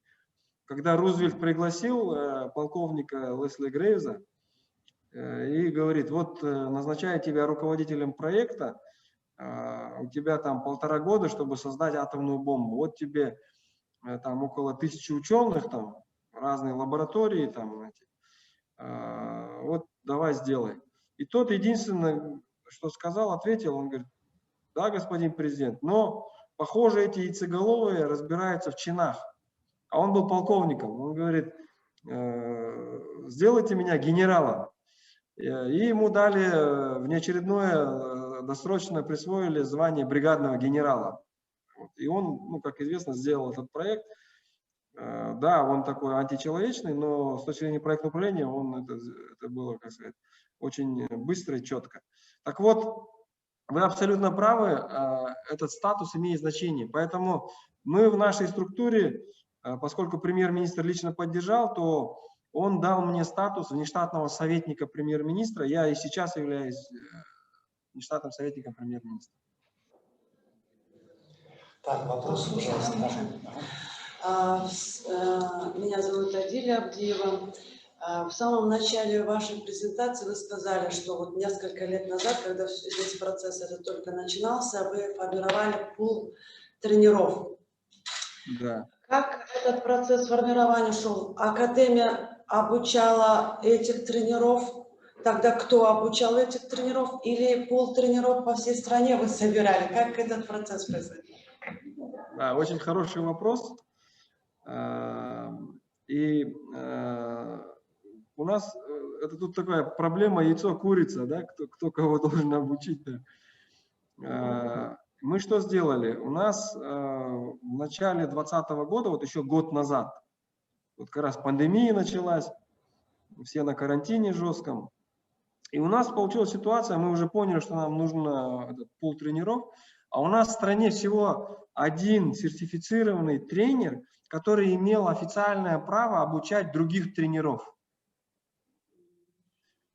Когда Рузвельт пригласил полковника Лесли Грейвза и говорит, вот назначаю тебя руководителем проекта, у тебя там 1,5 года, чтобы создать атомную бомбу. Вот тебе там около 1000 ученых, там разные лаборатории, там, вот давай сделай. И тот единственное, что сказал, ответил, он говорит, да, господин президент, но, похоже, эти яйцеголовые разбираются в чинах. А он был полковником. Он говорит, сделайте меня генералом. И ему дали внеочередное, досрочно присвоили звание бригадного генерала. И он, как известно, сделал этот проект. Да, он такой античеловечный, но с точки зрения проектного управления это было, как сказать, очень быстро и четко. Так вот, вы абсолютно правы, этот статус имеет значение. Поэтому мы в нашей структуре, поскольку премьер-министр лично поддержал, то он дал мне статус внештатного советника премьер-министра. Я и сейчас являюсь внештатным советником премьер-министра. Так, вопрос, пожалуйста. Меня зовут Адиля Абдиева. В самом начале вашей презентации вы сказали, что вот несколько лет назад, когда весь процесс этот только начинался, вы формировали пул тренеров. Да. Как этот процесс формирования шел? Академия обучала этих тренеров? Тогда кто обучал этих тренеров? Или пул тренеров по всей стране вы собирали? Как этот процесс происходил? Да, очень хороший вопрос. И у нас это тут такая проблема яйцо-курица, да, кто кого должен обучить. Мы что сделали? У нас в начале 2020 года, вот еще год назад, вот как раз пандемия началась, все на карантине жестком, и у нас получилась ситуация, мы уже поняли, что нам нужен этот пул тренеров, а у нас в стране всего один сертифицированный тренер, который имел официальное право обучать других тренеров.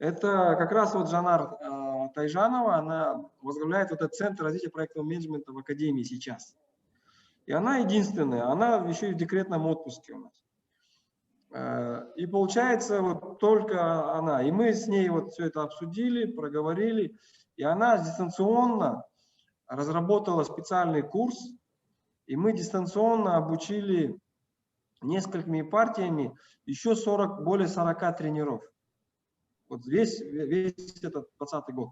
Это как раз вот Жанар Тайжанова, она возглавляет вот этот Центр развития проектного менеджмента в Академии сейчас. И она единственная, она еще и в декретном отпуске у нас. И получается, вот только она. И мы с ней вот все это обсудили, проговорили. И она дистанционно разработала специальный курс. И мы дистанционно обучили несколькими партиями еще более 40 тренеров. Вот весь этот 2020 год.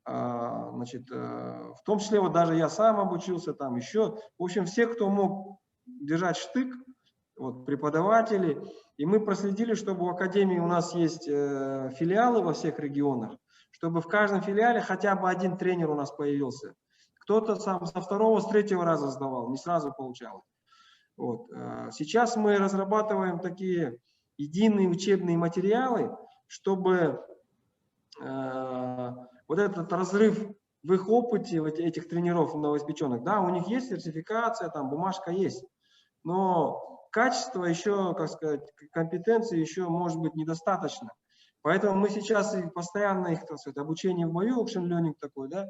Значит, в том числе вот даже я сам обучился там еще. В общем, все, кто мог держать штык, вот, преподаватели. И мы проследили, чтобы в Академии у нас есть филиалы во всех регионах, чтобы в каждом филиале хотя бы один тренер у нас появился. Кто-то сам со второго, с третьего раза сдавал, не сразу получалось. Вот. Сейчас мы разрабатываем такие единые учебные материалы, чтобы вот этот разрыв в их опыте, этих тренеров новоиспеченных, да, у них есть сертификация, там бумажка есть, но качество еще, как сказать, компетенции еще может быть недостаточно. Поэтому мы сейчас постоянно их, так сказать, обучение в бою, Action Learning такой, да,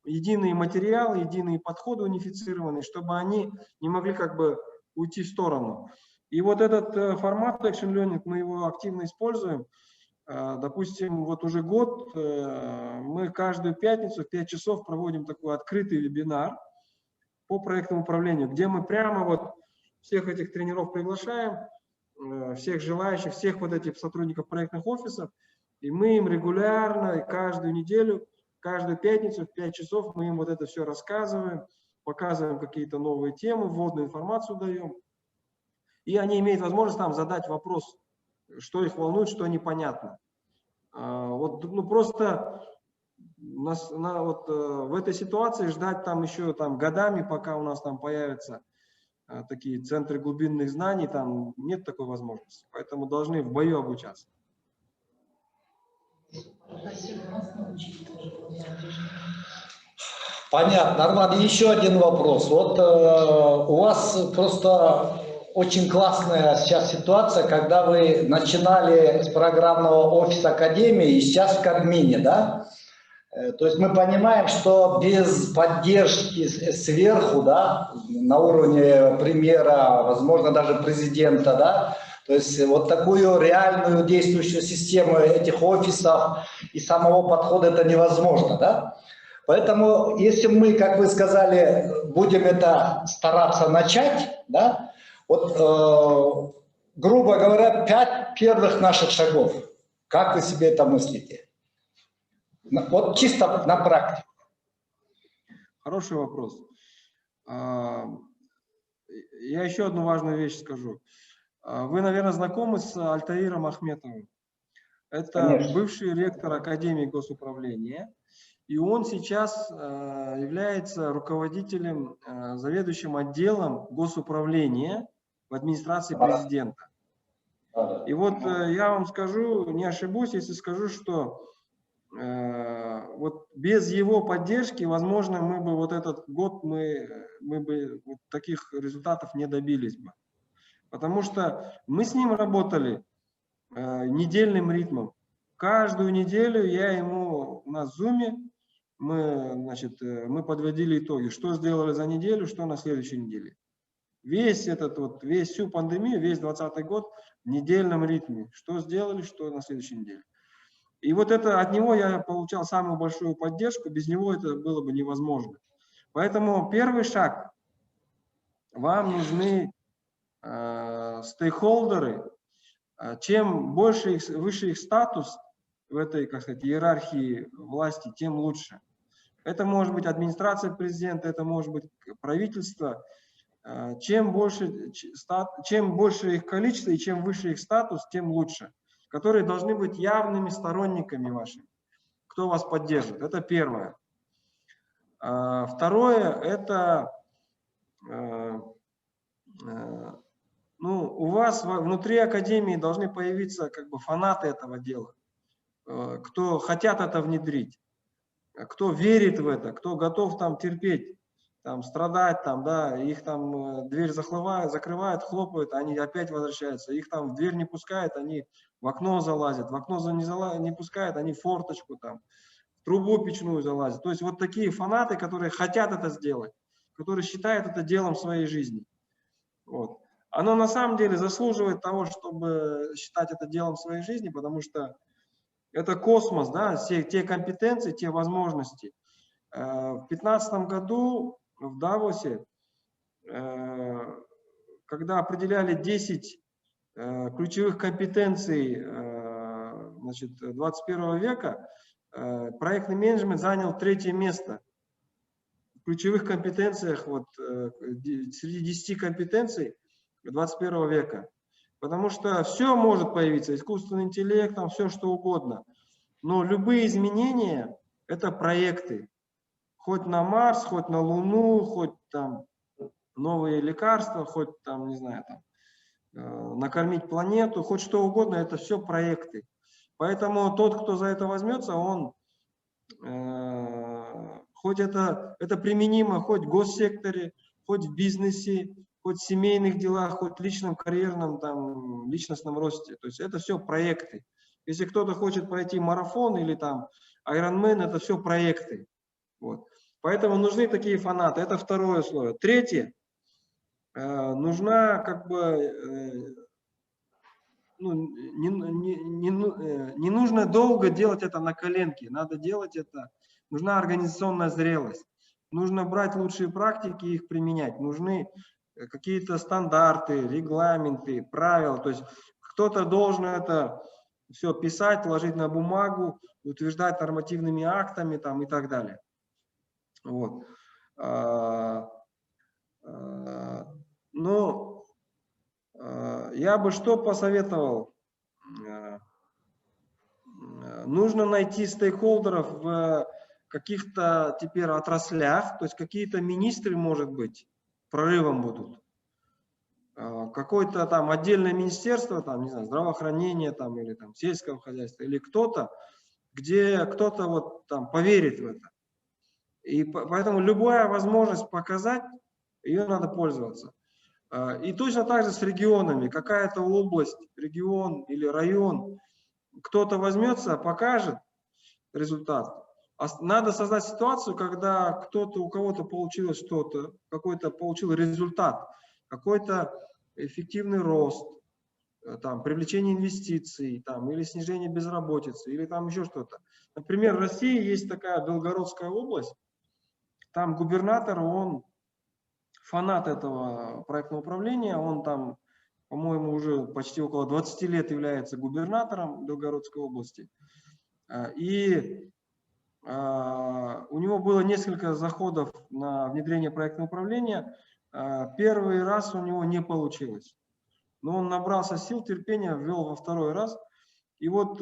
единые материалы, единые подходы унифицированные, чтобы они не могли как бы уйти в сторону. И вот этот формат Action Learning, мы его активно используем. Допустим, вот уже год мы каждую пятницу в 5 часов проводим такой открытый вебинар по проектному управлению, где мы прямо вот всех этих тренеров приглашаем, всех желающих, всех вот этих сотрудников проектных офисов, и мы им регулярно, каждую неделю, каждую пятницу в 5 часов мы им вот это все рассказываем, показываем какие-то новые темы, вводную информацию даем, и они имеют возможность там задать вопрос, что их волнует, что непонятно. Вот, ну, просто вот, в этой ситуации ждать там еще там, годами, пока у нас там появятся такие центры глубинных знаний, там нет такой возможности. Поэтому должны в бою обучаться. Понятно. Арман, еще один вопрос. Вот у вас просто очень классная сейчас ситуация, когда вы начинали с программного офиса Академии и сейчас в Кабмине, да? То есть мы понимаем, что без поддержки сверху, да, на уровне премьера, возможно, даже президента, да, то есть вот такую реальную действующую систему этих офисов и самого подхода это невозможно, да? Поэтому, если мы, как вы сказали, будем это стараться начать, да, вот, грубо говоря, 5 первых наших шагов. Как вы себе это мыслите? Вот чисто на практике. Хороший вопрос. Я еще одну важную вещь скажу. Вы, наверное, знакомы с Альтаиром Ахметовым. Это Конечно. Бывший ректор Академии госуправления. И он сейчас является руководителем, заведующим отделом госуправления в администрации президента. И вот я вам скажу, не ошибусь, если скажу, что вот без его поддержки, возможно, мы бы вот этот год, мы бы вот таких результатов не добились бы. Потому что мы с ним работали недельным ритмом. Каждую неделю я ему на Zoom, мы подводили итоги, что сделали за неделю, что на следующей неделе. Всю пандемию, весь 2020 год в недельном ритме. Что сделали, что на следующей неделе. И вот это от него я получал самую большую поддержку, без него это было бы невозможно. Поэтому первый шаг. Вам нужны стейкхолдеры. Чем выше их статус в этой, как сказать, иерархии власти, тем лучше. Это может быть администрация президента, это может быть правительство. Чем больше их количество и чем выше их статус, тем лучше. Которые должны быть явными сторонниками вашими, кто вас поддержит. Это первое. Второе, это у вас внутри Академии должны появиться как бы фанаты этого дела, кто хотят это внедрить, кто верит в это, кто готов там терпеть там страдать, там, да, их там дверь закрывают, хлопают, они опять возвращаются, их там в дверь не пускают, они в окно залазят, в окно не пускают, они в форточку там, в трубу печную залазят. То есть вот такие фанаты, которые хотят это сделать, которые считают это делом своей жизни. Вот. Оно на самом деле заслуживает того, чтобы считать это делом своей жизни, потому что это космос, да, все те компетенции, те возможности. В 2015 году в Давосе, когда определяли 10 ключевых компетенций значит, 21 века, проектный менеджмент занял 3-е место. В ключевых компетенциях, вот, среди 10 компетенций 21 века. Потому что все может появиться, искусственный интеллект, там все что угодно. Но любые изменения – это проекты. Хоть на Марс, хоть на Луну, хоть там новые лекарства, хоть там, не знаю, там, накормить планету, хоть что угодно, это все проекты. Поэтому тот, кто за это возьмется, он, хоть это применимо хоть в госсекторе, хоть в бизнесе, хоть в семейных делах, хоть в личном, карьерном, там, личностном росте. То есть это все проекты. Если кто-то хочет пройти марафон или там Ironman, это все проекты. Вот. Поэтому нужны такие фанаты. Это 2-е условие. 3-е. Нужна как бы, не нужно долго делать это на коленке. Надо делать это. Нужна организационная зрелость. Нужно брать лучшие практики и их применять. Нужны какие-то стандарты, регламенты, правила. То есть кто-то должен это все писать, ложить на бумагу, утверждать нормативными актами там, и так далее. Вот. Но я бы что посоветовал? Нужно найти стейкхолдеров в каких-то теперь отраслях, то есть какие-то министры, может быть, прорывом будут. Какое-то там отдельное министерство, там, не знаю, здравоохранения там, или там, сельского хозяйства, или кто-то, где кто-то вот там поверит в это. И поэтому любая возможность показать, ее надо пользоваться. И точно так же с регионами. Какая-то область, регион или район, кто-то возьмется, покажет результат. Надо создать ситуацию, когда кто-то, у кого-то получилось что-то, какой-то получил результат, какой-то эффективный рост, там, привлечение инвестиций, там, или снижение безработицы, или там еще что-то. Например, в России есть такая Белгородская область, там губернатор, он фанат этого проектного управления, он там, по-моему, уже почти около 20 лет является губернатором Белгородской области. И у него было несколько заходов на внедрение проектного управления. Первый раз у него не получилось. Но он набрался сил, терпения, ввел во 2-й раз. И вот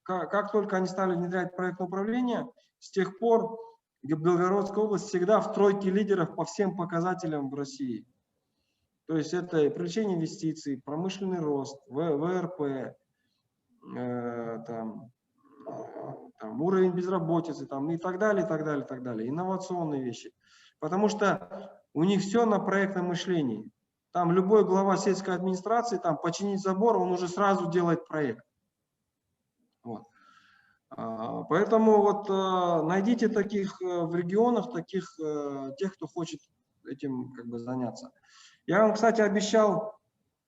как только они стали внедрять проектное управление, с тех пор Белгородская область всегда в 3-ке лидеров по всем показателям в России. То есть это и привлечение инвестиций, промышленный рост, ВРП, там, уровень безработицы там, и так далее, и так далее, и так далее. Инновационные вещи. Потому что у них все на проектном мышлении. Там любой глава сельской администрации, там починить забор, он уже сразу делает проект. Вот. Поэтому вот найдите таких в регионах, таких тех, кто хочет этим как бы заняться. Я вам, кстати, обещал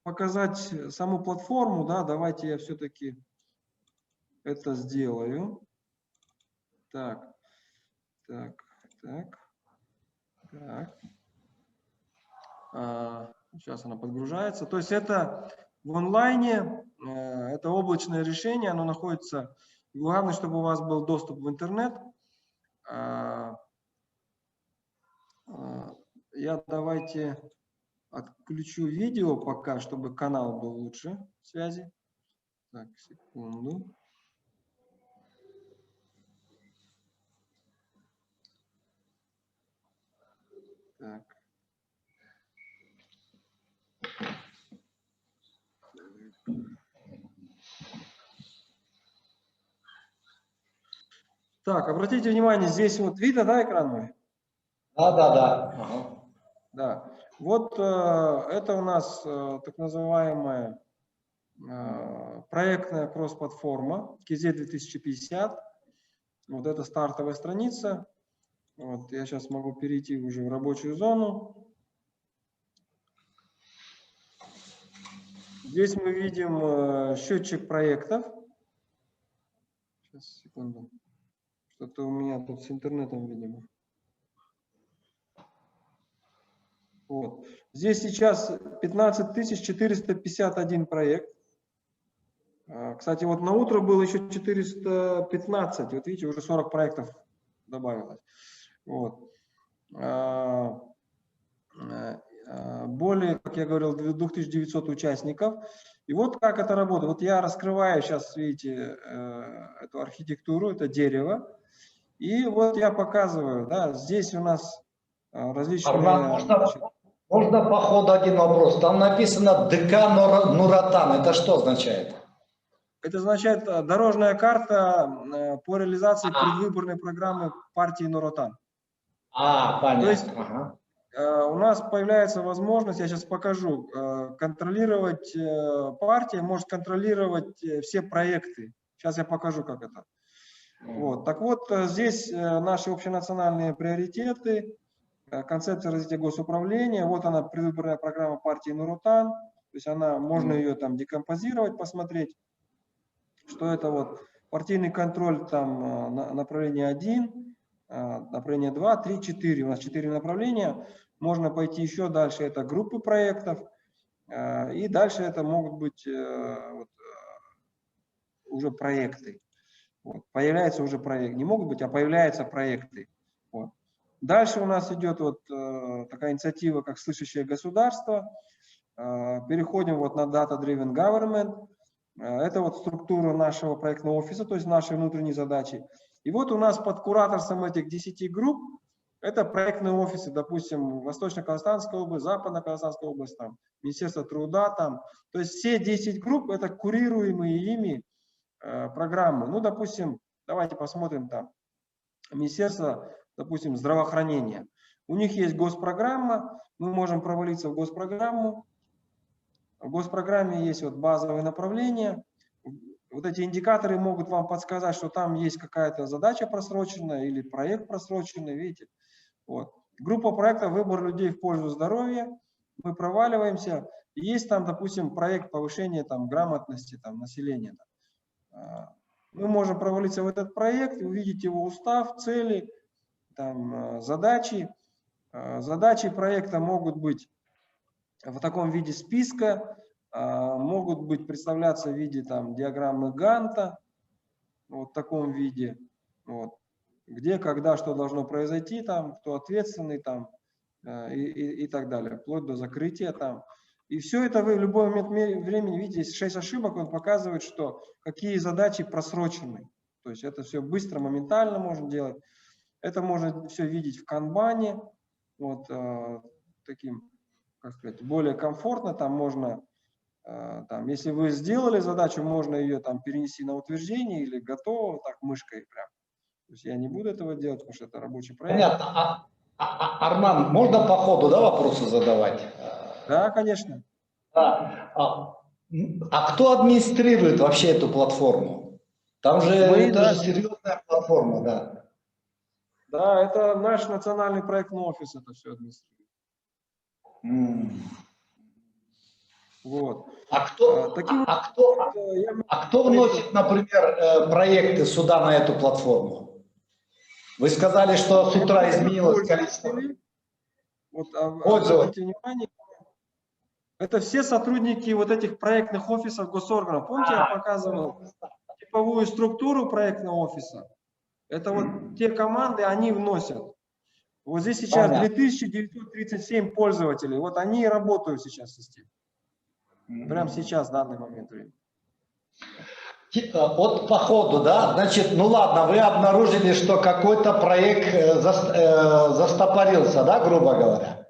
показать саму платформу, да, давайте я все-таки это сделаю. Так. Сейчас она подгружается. То есть это в онлайне, это облачное решение, оно находится. Главное, чтобы у вас был доступ в интернет. Я давайте отключу видео пока, чтобы канал был лучше связи. Так, секунду. Так. Так, обратите внимание, здесь вот видно, да, экран мой? Да. Ага. Да. Вот это у нас так называемая проектная кросс-платформа KZ 2050. Вот это стартовая страница. Вот я сейчас могу перейти уже в рабочую зону. Здесь мы видим счетчик проектов. Сейчас, секунду. Что-то у меня тут с интернетом, видимо. Вот. Здесь сейчас 15 451 проект. Кстати, вот на утро было еще 415. Вот видите, уже 40 проектов добавилось. Вот. Более, как я говорил, 2900 участников. И вот как это работает. Вот я раскрываю сейчас, видите, эту архитектуру, это дерево. И вот я показываю, да, здесь у нас различные... Арман, можно по ходу один вопрос? Там написано ДК Нуротан. Это что означает? Это означает дорожная карта по реализации предвыборной программы партии Нуротан. Понятно. То есть у нас появляется возможность, я сейчас покажу, контролировать, партия может контролировать все проекты. Сейчас я покажу, как это. Вот. Так вот, здесь наши общенациональные приоритеты, концепция развития госуправления. Вот она, предвыборная программа партии Нуротан. То есть можно ее там декомпозировать, посмотреть, что это вот партийный контроль, там направление 1, направление 2, 3, 4. У нас 4 направления. Можно пойти еще дальше, это группы проектов. И дальше это могут быть уже проекты. Вот. Появляются уже проекты. Не могут быть, а появляются проекты. Вот. Дальше у нас идет вот такая инициатива, как «Слышащее государство». Переходим вот на Data Driven Government. Это вот структура нашего проектного офиса, то есть наши внутренние задачи. И вот у нас под кураторством этих 10 групп это проектные офисы, допустим, Восточно-Казахстанская область, Западно-Казахстанская область, там, Министерство труда, там. То есть все 10 групп это курируемые ими программы. Ну, допустим, давайте посмотрим там. Министерство, допустим, здравоохранения. У них есть госпрограмма, мы можем провалиться в госпрограмму. В госпрограмме есть вот базовые направления. Вот эти индикаторы могут вам подсказать, что там есть какая-то задача просроченная или проект просроченный, видите. Вот. Группа проектов «Выбор людей в пользу здоровья». Мы проваливаемся. И есть там, допустим, проект повышения там, грамотности там, населения. Мы можем провалиться в этот проект, увидеть его устав, цели, там, задачи. Задачи проекта могут быть в таком виде списка, могут быть представляться в виде там, диаграммы Ганта, вот в таком виде, вот, где, когда, что должно произойти, там, кто ответственный там, и так далее, вплоть до закрытия там. И все это вы в любой момент времени видите, есть 6 ошибок, он показывает, что какие задачи просрочены. То есть это все быстро, моментально можно делать. Это можно все видеть в канбане, вот таким, как сказать, более комфортно, там можно, там, если вы сделали задачу, можно ее там перенести на утверждение или готово, так мышкой прям. То есть я не буду этого делать, потому что это рабочий проект. Понятно. Арман, можно по ходу, да, вопросы задавать? Да, конечно. А кто администрирует вообще эту платформу? Там же это же серьезная платформа, да. Да, это наш национальный проектный офис, это все администрирует. Вот. Кто вносит, например, проекты сюда на эту платформу? Вы сказали, что с утра изменилось количество. Вот, обратите внимание, это все сотрудники вот этих проектных офисов госорганов. Помните, я показывал типовую структуру проектного офиса? Это вот те команды, они вносят. Вот здесь сейчас 2937 пользователей. Вот они и работают сейчас в системе. Прямо сейчас, в данный момент времени. Вот по ходу, да, значит, ну ладно, вы обнаружили, что какой-то проект застопорился, да, грубо говоря.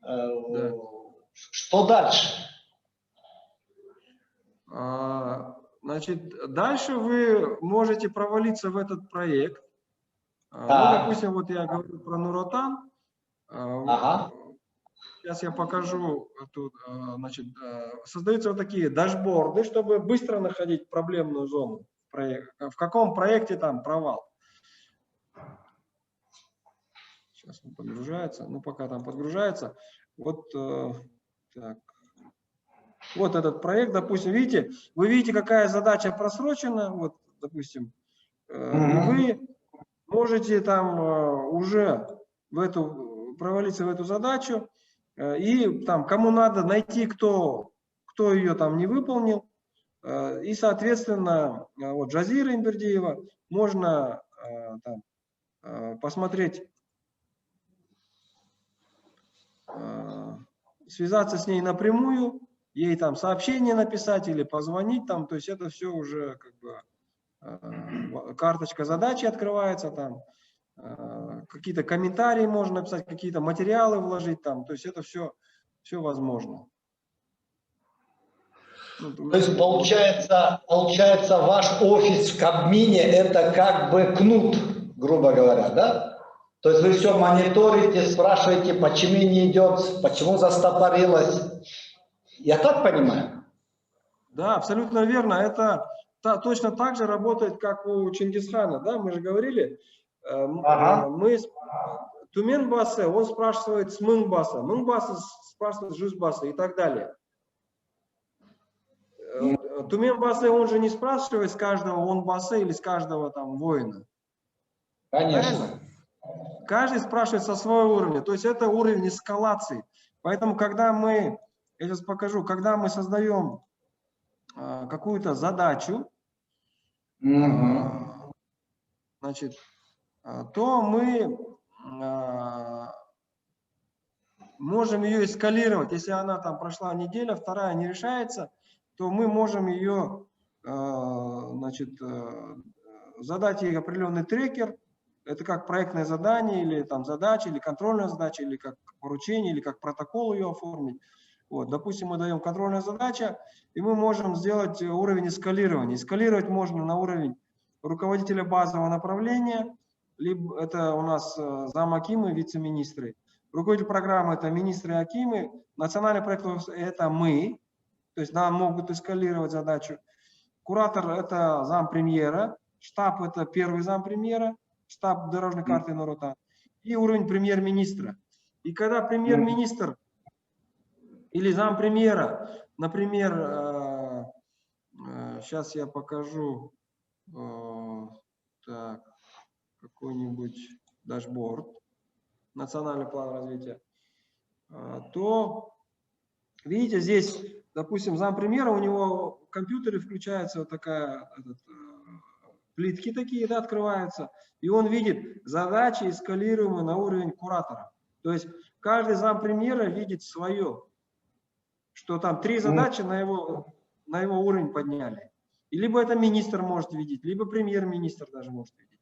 Да. Что дальше? Значит, дальше вы можете провалиться в этот проект. Ну, допустим, вот я говорю про Нуротан. Ага. Сейчас я покажу. Тут, значит, создаются вот такие дашборды, чтобы быстро находить проблемную зону. В каком проекте там провал. Сейчас он подгружается. Ну, пока там подгружается. Вот, так. Вот этот проект, допустим, видите, вы видите, какая задача просрочена. Вот, допустим, и вы можете там уже провалиться в эту задачу, и там кому надо найти, кто ее там не выполнил, и, соответственно, вот Джазира Имбердиева можно там, посмотреть, связаться с ней напрямую, ей там сообщение написать или позвонить там, то есть это все уже как бы карточка задачи открывается там, какие-то комментарии можно написать, какие-то материалы вложить там, то есть это все возможно. То есть получается, ваш офис в Кабмине это как бы кнут, грубо говоря, да? То есть вы все мониторите, спрашиваете, почему не идет, почему застопорилось. Я так понимаю? Да, абсолютно верно. Это точно так же работает, как у Чингисхана, да? Мы же говорили, мы Туменбасы, он спрашивает с Мыңбасы, Мыңбасы спрашивает с Жузбасы и так далее. Туменбасы, он же не спрашивает с каждого онбасы или с каждого там воина. Конечно. Правильно? Каждый спрашивает со своего уровня, то есть это уровень эскалации. Поэтому, когда я сейчас покажу, когда мы создаем какую-то задачу, значит, то мы можем ее эскалировать. Если она там прошла неделя, вторая не решается, то мы можем ее, значит, задать ей определенный трекер. Это как проектное задание, или там задача, или контрольная задача, или как поручение, или как протокол ее оформить. Вот, допустим, мы даем контрольная задача, и мы можем сделать уровень эскалирования. Эскалировать можно на уровень руководителя базового направления, либо это у нас зам.акимы, вице-министры. Руководитель программы – это министры и акимы. Национальный проект – это мы, то есть нам могут эскалировать задачу. Куратор – это зам.премьера, штаб – это первый зам.премьера, штаб дорожной карты Нур-Отан, и уровень премьер-министра. И когда премьер-министр или зам.премьера, например, сейчас я покажу так, какой-нибудь дашборд, национальный план развития, то, видите, здесь, допустим, зам.премьера, у него в компьютере включается вот такая, плитки такие, да, открываются, и он видит задачи, эскалируемые на уровень куратора. То есть каждый зам.премьера видит свое, что там 3 задачи на его уровень подняли. И либо это министр может видеть, либо премьер-министр даже может видеть.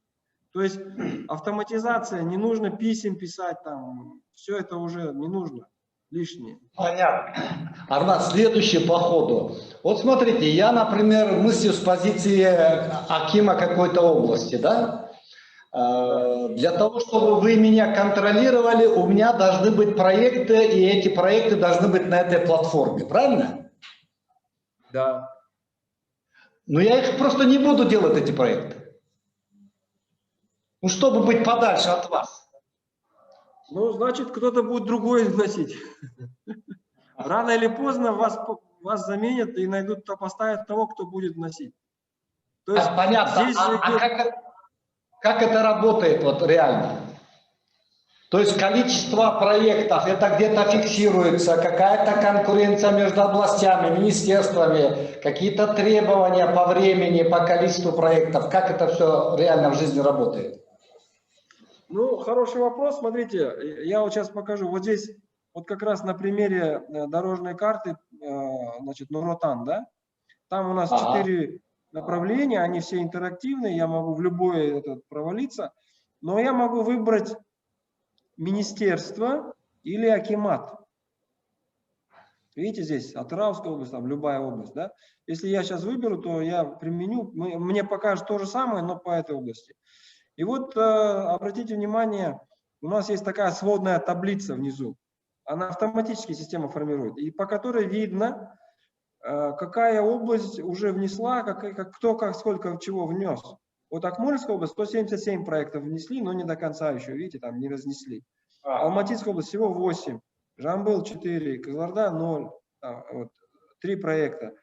То есть автоматизация, не нужно писем писать, там, все это уже не нужно, лишнее. Понятно. Арнат, следующий по ходу. Вот смотрите, я, например, мыслю с позиции акима какой-то области, да? Для того, чтобы вы меня контролировали, у меня должны быть проекты, и эти проекты должны быть на этой платформе, правильно? Да. Но я их просто не буду делать, эти проекты. Ну, чтобы быть подальше от вас. Ну, значит, кто-то будет другой вносить. Рано или поздно вас заменят и найдут, поставят того, кто будет вносить. То есть понятно. Здесь как это работает вот реально? То есть количество проектов, это где-то фиксируется, какая-то конкуренция между областями, министерствами, какие-то требования по времени, по количеству проектов. Как это все реально в жизни работает? Ну, хороший вопрос. Смотрите, я вот сейчас покажу. Вот здесь, вот как раз на примере дорожной карты, значит, Нур-Отан, да? Там у нас 4 направления, они все интерактивные, я могу в любое провалиться, но я могу выбрать министерство или акимат. Видите, здесь Атырауская область, там любая область, да? Если я сейчас выберу, то я применю, мне покажет то же самое, но по этой области. И вот обратите внимание, у нас есть такая сводная таблица внизу. Она автоматически система формирует, и по которой видно, какая область уже внесла, кто как сколько чего внес. Вот Акмолинская область 177 проектов внесли, но не до конца еще, видите, там не разнесли. Алматинская область всего 8, Жамбыл 4, Кызылорда 0, вот, 3 проекта.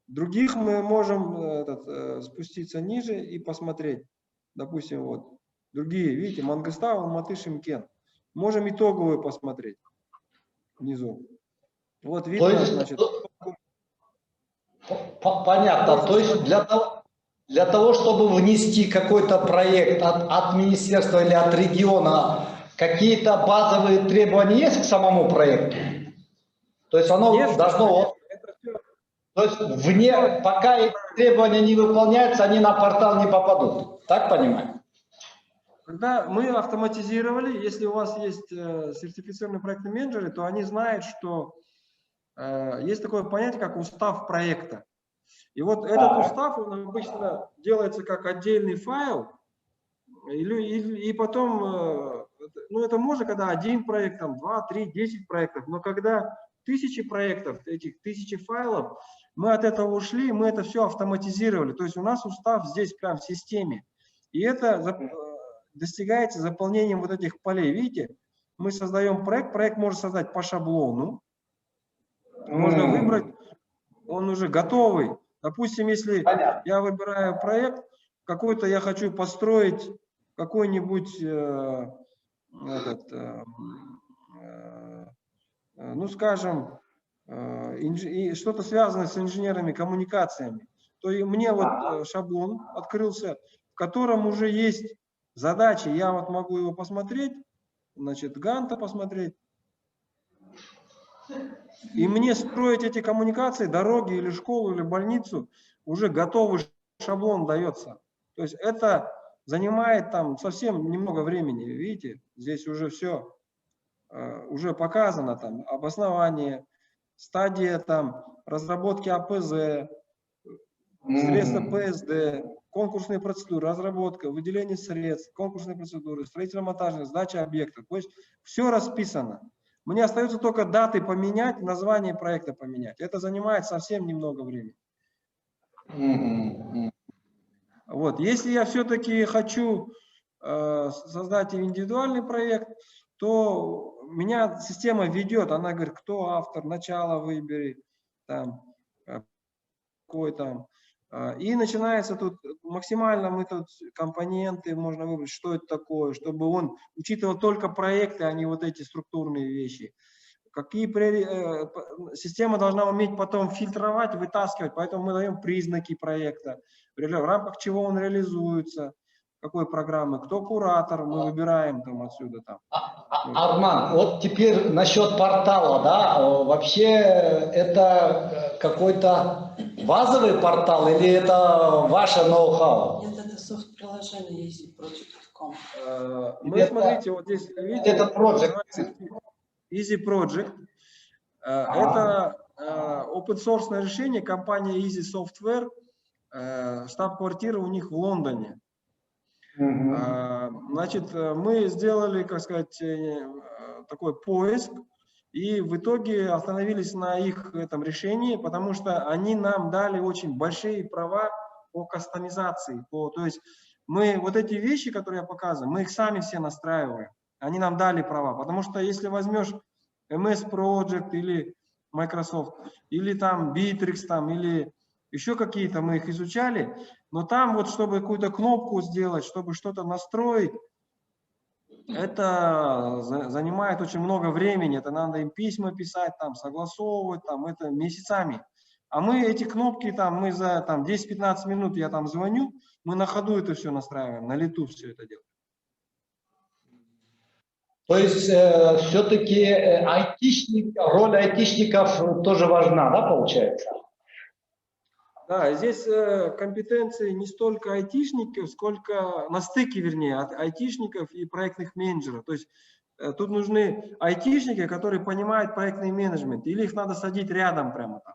Других мы можем спуститься ниже и посмотреть. Допустим, вот другие, видите, Мангыстау, Алматы, Шымкент. Можем итоговую посмотреть внизу. Вот видно, То есть, значит... Понятно. То есть для того, чтобы внести какой-то проект от министерства или от региона, какие-то базовые требования есть к самому проекту? То есть оно Конечно, должно... То есть пока эти требования не выполняются, они на портал не попадут. Так понимаю? Когда мы автоматизировали, если у вас есть сертифицированные проектные менеджеры, то они знают, что есть такое понятие, как устав проекта. И вот этот устав, он обычно делается как отдельный файл, и потом, ну это можно, когда один проект, там, 2, 3, 10 проектов, но когда тысячи проектов, этих 1000 файлов, мы от этого ушли, мы это все автоматизировали. То есть у нас устав здесь прям в системе. И это достигается заполнением вот этих полей. Видите, мы создаем проект можно создать по шаблону, можно выбрать, он уже готовый. Допустим, если я выбираю проект, какой-то я хочу построить какой-нибудь, ну скажем, что-то связанное с инженерными коммуникациями, то и мне вот шаблон открылся, в котором уже есть задачи, я вот могу его посмотреть, значит, Ганта посмотреть, и мне строить эти коммуникации, дороги или школу, или больницу, уже готовый шаблон дается. То есть это занимает там совсем немного времени, видите, здесь уже все, уже показано там обоснование, стадия там разработки АПЗ, средства ПСД, конкурсные процедуры, разработка, выделение средств, конкурсные процедуры, строительно-монтажная, сдача объектов. То есть все расписано. Мне остается только даты поменять, название проекта поменять. Это занимает совсем немного времени. Вот. Если я все-таки хочу создать индивидуальный проект, то меня система ведет. Она говорит, кто автор, начало выбери, там, какой там. И начинается тут максимально мы тут компоненты можно выбрать, что это такое, чтобы он учитывал только проекты, а не вот эти структурные вещи. Система должна уметь потом фильтровать, вытаскивать, поэтому мы даем признаки проекта, в рамках чего он реализуется, какой программы, кто куратор, мы выбираем там отсюда. Там. Арман, вот теперь насчет портала, да, вообще это какой-то базовый портал или это ваше ноу-хау? Нет, это софт-приложение EasyProject.com. Мы, смотрите, вот здесь, видите, это Project. Easy Project. Это open-source решение компании Easy Software, штаб-квартира у них в Лондоне. Значит, мы сделали, как сказать, такой поиск, и в итоге остановились на их этом решении, потому что они нам дали очень большие права по кастомизации. То есть мы вот эти вещи, которые я показываю, мы их сами все настраиваем. Они нам дали права, потому что если возьмешь MS Project или Microsoft, или там Bittrex, там, или еще какие-то, мы их изучали, но там вот, чтобы какую-то кнопку сделать, чтобы что-то настроить, это занимает очень много времени, это надо им письма писать, там, согласовывать, там, это месяцами. А мы эти кнопки, там, мы за 10-15 минут я там звоню, мы на ходу это все настраиваем, на лету все это делаем. То есть все-таки роль айтишников тоже важна, да, получается? Да, здесь компетенции не столько айтишников, сколько на стыке, вернее, от айтишников и проектных менеджеров. То есть тут нужны айтишники, которые понимают проектный менеджмент, или их надо садить рядом прямо там.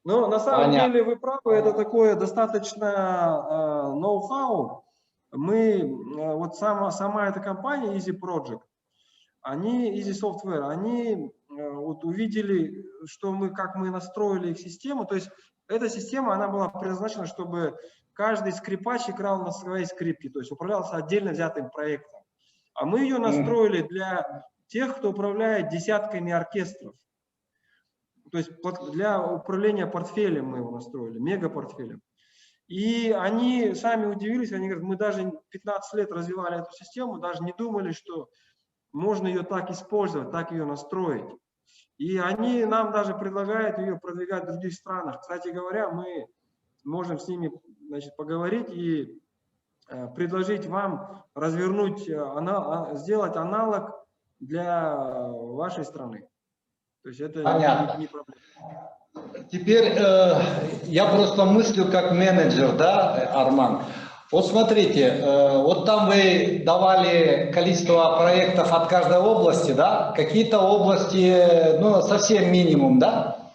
Но на самом Понятно. деле вы правы, это такое достаточно ноу-хау. Вот сама эта компания Easy Project, Easy Software, они вот увидели, как мы настроили их систему. То есть эта система, она была предназначена, чтобы каждый скрипач играл на своей скрипке, то есть управлялся отдельно взятым проектом. А мы ее настроили для тех, кто управляет десятками оркестров. То есть для управления портфелем мы его настроили, мегапортфелем. И они сами удивились, они говорят, мы даже 15 лет развивали эту систему, даже не думали, что можно ее так использовать, так ее настроить. И они нам даже предлагают ее продвигать в других странах. Кстати говоря, мы можем с ними, значит, поговорить и предложить вам развернуть, сделать аналог для вашей страны. То есть это не проблема. Теперь я просто мыслю как менеджер, да, Арман. Вот смотрите, вот там вы давали количество проектов от каждой области, да, какие-то области, ну, совсем минимум, да.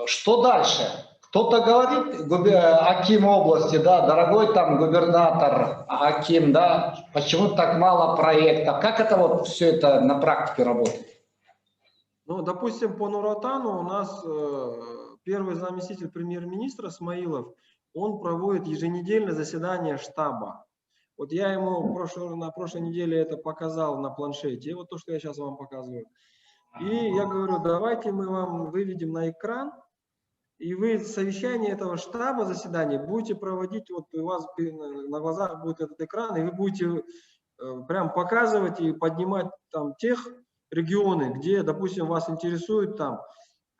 Что дальше? Кто-то говорит, Аким области, да, дорогой там губернатор Аким, да, почему так мало проектов? Как это вот все это на практике работает? Ну, допустим, по Нур-Отану у нас первый заместитель премьер-министра Смаилов, он проводит еженедельное заседание штаба. Вот я ему на прошлой неделе это показал на планшете, вот то, что я сейчас вам показываю. И я говорю, давайте мы вам выведем на экран, и вы совещание этого штаба, заседания будете проводить, вот у вас на глазах будет этот экран, и вы будете прям показывать и поднимать там тех регионы, где, допустим, вас интересует там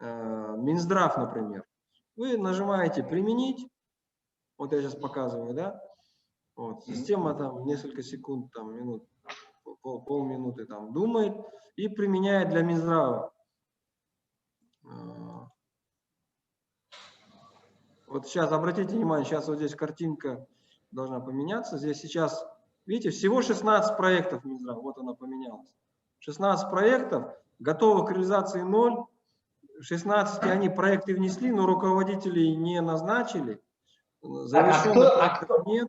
Минздрав, например. Вы нажимаете «Применить», вот я сейчас показываю, да, вот, система там несколько секунд, там, минут, полминуты там думает и применяет для Минздрава. Вот сейчас, обратите внимание, сейчас вот здесь картинка должна поменяться. Здесь сейчас, видите, всего 16 проектов Минздрава, вот она поменялась. 16 проектов, готовы к реализации 0. 16 они проекты внесли, но руководителей не назначили. Завершенных проектов нет.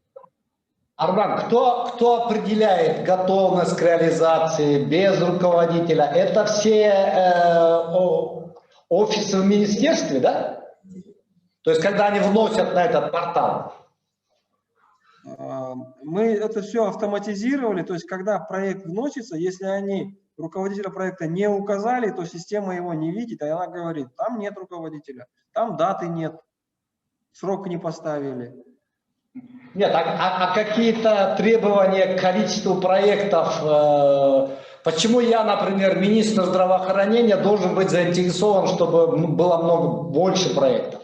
Арман, кто определяет готовность к реализации без руководителя? Это все офисы в министерстве, да? То есть, когда они вносят на этот портал? Мы это все автоматизировали, то есть, когда проект вносится, если они руководителя проекта не указали, то система его не видит, и она говорит, там нет руководителя, там даты нет, срок не поставили. Нет, а какие-то требования к количеству проектов? Почему я, например, министр здравоохранения, должен быть заинтересован, чтобы было больше проектов?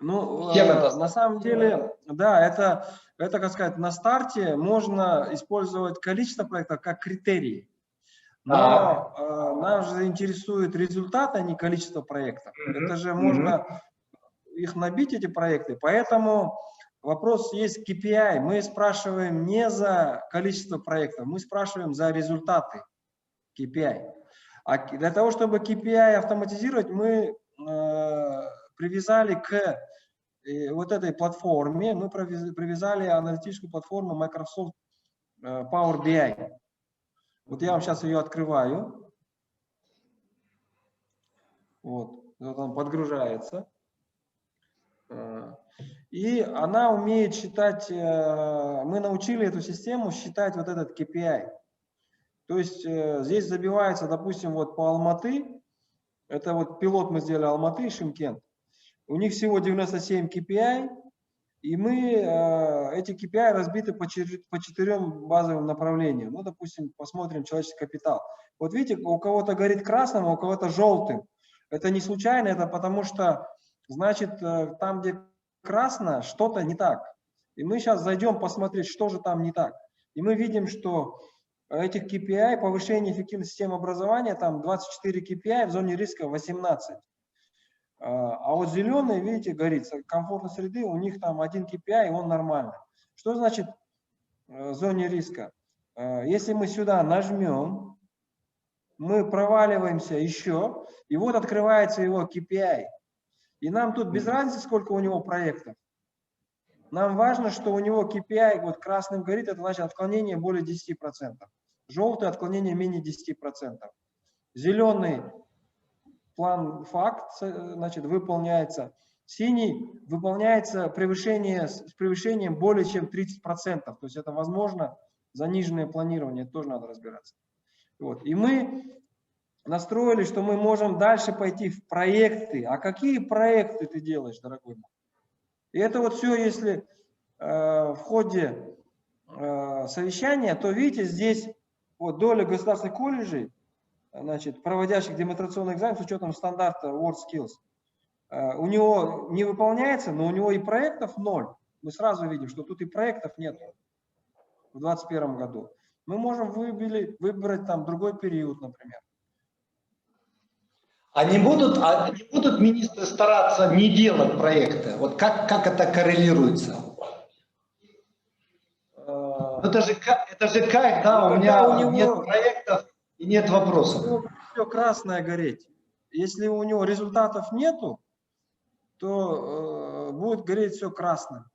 Ну, на самом деле, да, это, как сказать, на старте можно использовать количество проектов как критерий. Но нас же интересует результат, а не количество проектов. Это же можно их набить, эти проекты. Поэтому вопрос есть KPI. Мы спрашиваем не за количество проектов, мы спрашиваем за результаты KPI. А для того, чтобы KPI автоматизировать, мы привязали к вот этой платформе, мы привязали аналитическую платформу Microsoft Power BI. Вот я вам сейчас ее открываю. Вот он подгружается. И она умеет считать, мы научили эту систему считать вот этот KPI. То есть здесь забивается, допустим, вот по Алматы, это вот пилот мы сделали Алматы и Шымкент. У них всего 97 KPI, и мы эти KPI разбиты по 4 базовым направлениям. Ну, допустим, посмотрим человеческий капитал. Вот видите, у кого-то горит красным, а у кого-то желтым. Это не случайно, это потому что, значит, там, где красно, что-то не так. И мы сейчас зайдем посмотреть, что же там не так. И мы видим, что этих KPI, повышение эффективности системы образования, там 24 KPI, в зоне риска 18. А вот зеленый, видите, горит, комфортной среды, у них там 1 KPI, и он нормальный. Что значит в зоне риска? Если мы сюда нажмем, мы проваливаемся еще, и вот открывается его KPI. И нам тут без разницы, сколько у него проектов. Нам важно, что у него KPI вот красным горит, это значит отклонение более 10%. Желтый отклонение менее 10%. Зеленый план факт, значит, выполняется. Синий выполняется превышение, с превышением более чем 30%. То есть это возможно заниженное планирование, тоже надо разбираться. Вот. И мы настроили, что мы можем дальше пойти в проекты. А какие проекты ты делаешь, дорогой мой? И это вот все, если в ходе совещания, то видите, здесь вот доля государственных колледжей, значит, проводящих демонстрационный экзамен с учетом стандарта WorldSkills, у него не выполняется, но у него и проектов ноль. Мы сразу видим, что тут и проектов нет в 2021 году. Мы можем выбрать там другой период, например. А не будут министры стараться не делать проекты? Вот как это коррелируется? Это же кайф, да, у меня нет проектов и нет вопросов. У него все красное гореть. Если у него результатов нету, то будет гореть все красным.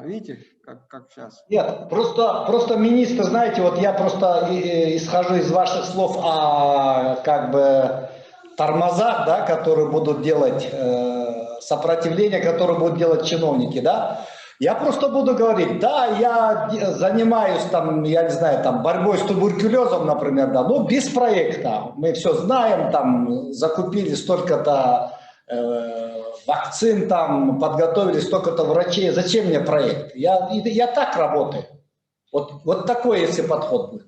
Видите, как сейчас? Нет, просто министр, знаете, вот я просто исхожу из ваших слов о как бы тормозах, да, которые будут делать сопротивление, которые будут делать чиновники, да. Я просто буду говорить, да, я занимаюсь там, я не знаю, там борьбой с туберкулезом, например, да, но без проекта. Мы все знаем, там закупили столько-то вакцин, там подготовили столько-то врачей. Зачем мне проект? Я так работаю. Вот такой, если подход будет.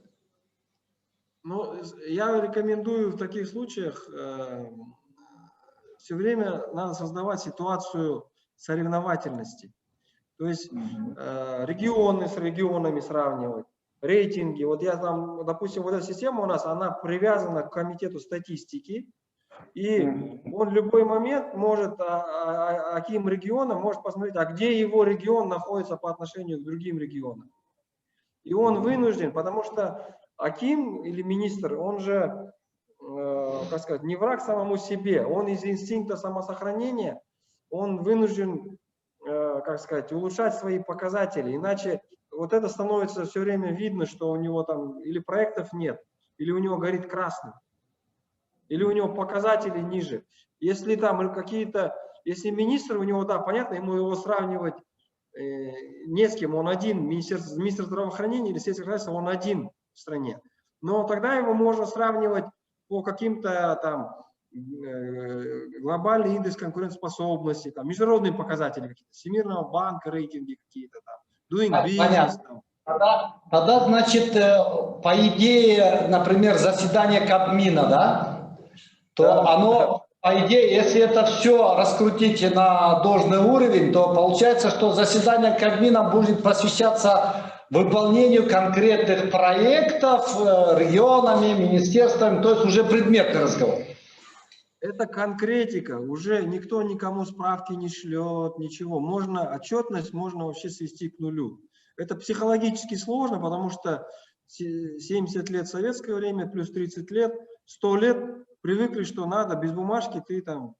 Ну, я рекомендую в таких случаях все время надо создавать ситуацию соревновательности. То есть регионы с регионами сравнивать, рейтинги. Вот я там, допустим, вот эта система у нас, она привязана к комитету статистики, и он в любой момент может, каким регионом, может посмотреть, а где его регион находится по отношению к другим регионам. И он вынужден, потому что аким или министр, он же, как сказать, не враг самому себе, он из инстинкта самосохранения, он вынужден, как сказать, улучшать свои показатели, иначе вот это становится все время видно, что у него там или проектов нет, или у него горит красным, или у него показатели ниже. Если там какие-то, если министр, у него, да, понятно, ему его сравнивать не с кем, он один, министр здравоохранения или сельского хозяйства, он один в стране. Но тогда его можно сравнивать по каким-то там глобальный индекс конкурентоспособности, там, международные показатели какие-то, Всемирного банка, рейтинги какие-то там, doing business. Там. Тогда, значит, по идее, например, заседание Кабмина, да, то да, оно, по идее, если это все раскрутить на должный уровень, то получается, что заседание Кабмина будет посвящаться выполнению конкретных проектов регионами, министерствами, то есть уже предметный разговор. Это конкретика, уже никто никому справки не шлет, ничего. Отчетность можно вообще свести к нулю. Это психологически сложно, потому что 70 лет советское время, плюс 30 лет, 100 лет привыкли, что надо, без бумажки ты там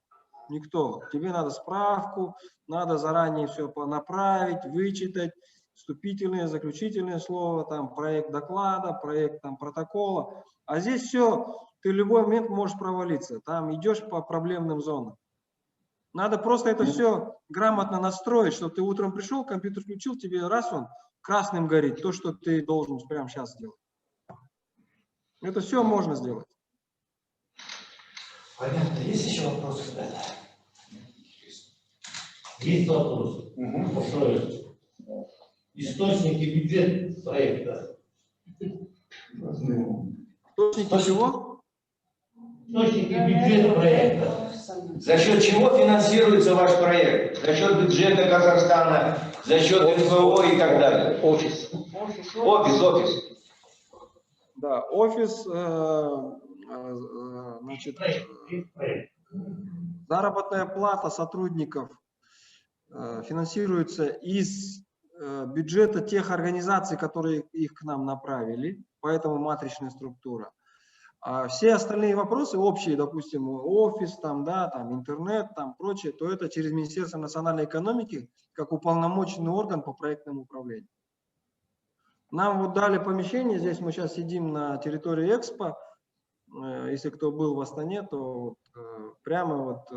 никто. Тебе надо справку, надо заранее все направить, вычитать, вступительное, заключительное слово, там проект доклада, проект там протокола. А здесь все... Ты в любой момент можешь провалиться, там идешь по проблемным зонам. Надо просто это все грамотно настроить, чтобы ты утром пришел, компьютер включил, тебе раз он красным горит, то, что ты должен прямо сейчас сделать. Это все можно сделать. Понятно. Есть еще вопросы? Есть вопрос. Источники бюджета проекта. Источники чего? Источники бюджета проекта. За счет чего финансируется ваш проект? За счет бюджета Казахстана, за счет НФО и так далее. Офис. Офис. Да, офис, значит, заработная плата сотрудников финансируется из бюджета тех организаций, которые их к нам направили поэтому матричная структура. А все остальные вопросы общие, допустим, офис, там, да, там, интернет, там, прочее, то это через Министерство национальной экономики, как уполномоченный орган по проектному управлению. Нам вот дали помещение, здесь мы сейчас сидим на территории Экспо. Если кто был в Астане, то прямо вот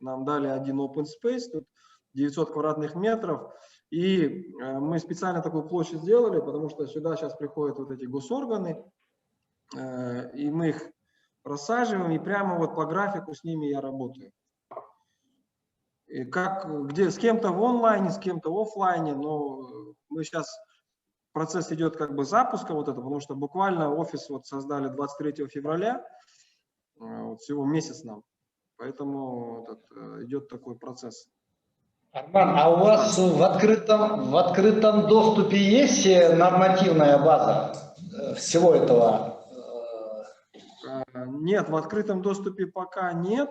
нам дали один open space, тут 900 квадратных метров. И мы специально такую площадь сделали, потому что сюда сейчас приходят вот эти госорганы, и мы их рассаживаем, и прямо вот по графику с ними я работаю. И где с кем-то в онлайне, с кем-то в офлайне, но мы сейчас, процесс идет как бы запуска вот этого, потому что буквально офис вот создали 23 февраля, вот всего месяц нам, поэтому идет такой процесс. Арман, а у вас в открытом доступе есть нормативная база всего этого? Нет, в открытом доступе пока нет,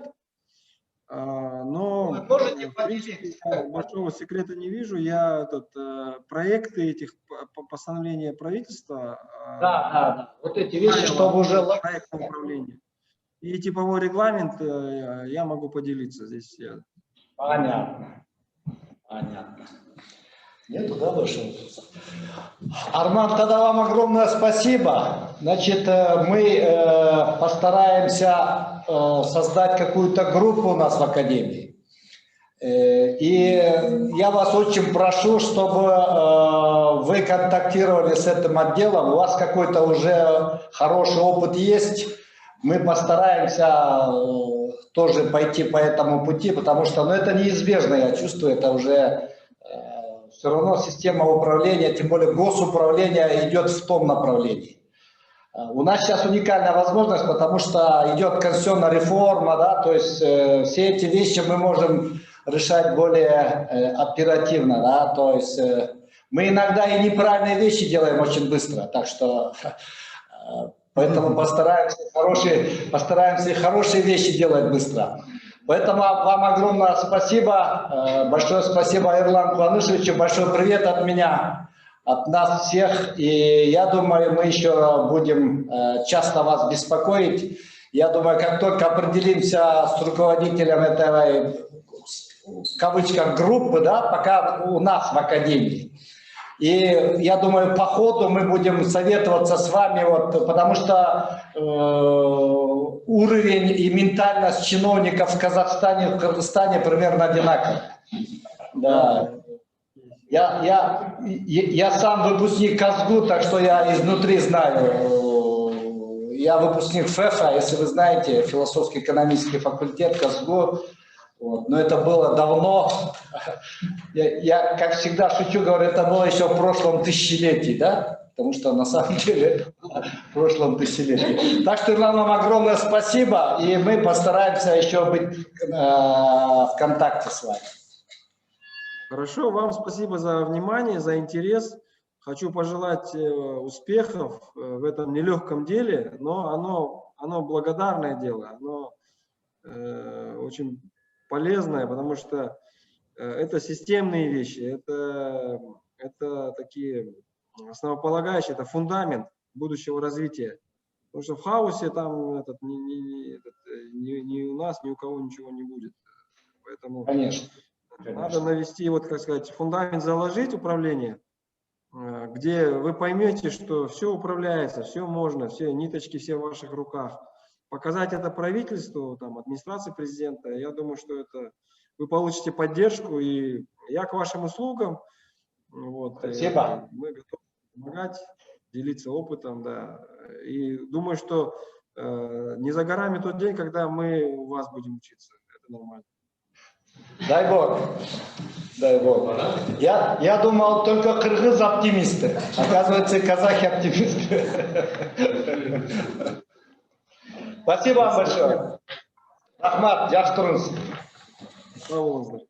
но Вы можете в принципе, я большого секрета не вижу. Я проекты этих постановления правительства, Да. Вот эти вещи, чтобы уже... проектное управление и типовой регламент я могу поделиться здесь. Понятно. Нету, да, больше? Арман, тогда вам огромное спасибо. Значит, мы постараемся создать какую-то группу у нас в Академии. И я вас очень прошу, чтобы вы контактировали с этим отделом. У вас какой-то уже хороший опыт есть. Мы постараемся тоже пойти по этому пути, потому что это неизбежно, я чувствую, это уже все равно система управления, тем более госуправление идет в том направлении. У нас сейчас уникальная возможность, потому что идет конституционная реформа, да, то есть все эти вещи мы можем решать более оперативно, да, то есть мы иногда и неправильные вещи делаем очень быстро, так что поэтому постараемся хорошие вещи делать быстро. Поэтому вам огромное спасибо, большое спасибо Эрлану Куанышевичу, большой привет от меня, от нас всех. И я думаю, мы еще будем часто вас беспокоить. Я думаю, как только определимся с руководителем этой, в кавычках, группы, да, пока у нас в Академии. И я думаю, по ходу мы будем советоваться с вами, вот, потому что уровень и ментальность чиновников в Казахстане и в Кыргызстане примерно одинаковые. Да. Я сам выпускник КАЗГУ, так что я изнутри знаю. Я выпускник ФЭФа, если вы знаете, философско-экономический факультет КАЗГУ. Вот. Но это было давно. Я, как всегда, шучу, говорю, это было еще в прошлом тысячелетии, да? Потому что на самом деле в прошлом тысячелетии. Так что, Ирлан, вам огромное спасибо, и мы постараемся еще быть в контакте с вами. Хорошо, вам спасибо за внимание, за интерес. Хочу пожелать успехов в этом нелегком деле, но оно благодарное дело, оно очень полезное, потому что это системные вещи, это такие основополагающие, это фундамент будущего развития. Потому что в хаосе там ни у нас, ни у кого ничего не будет. Поэтому Конечно. Надо навести, вот, как сказать, фундамент заложить управление, где вы поймете, что все управляется, все можно, все ниточки все в ваших руках. Показать это правительству, там, администрации президента, я думаю, что это вы получите поддержку, и я к вашим услугам. Вот, спасибо. мы готовы помогать, делиться опытом, да. И думаю, что не за горами тот день, когда мы у вас будем учиться. Это нормально. Дай Бог. Дай Бог. Я думал, только кыргыз оптимисты. Оказывается, казахи оптимисты. Спасибо вам большое. Рахмат, жақсы тұрыңыз. Сау болыңыздар.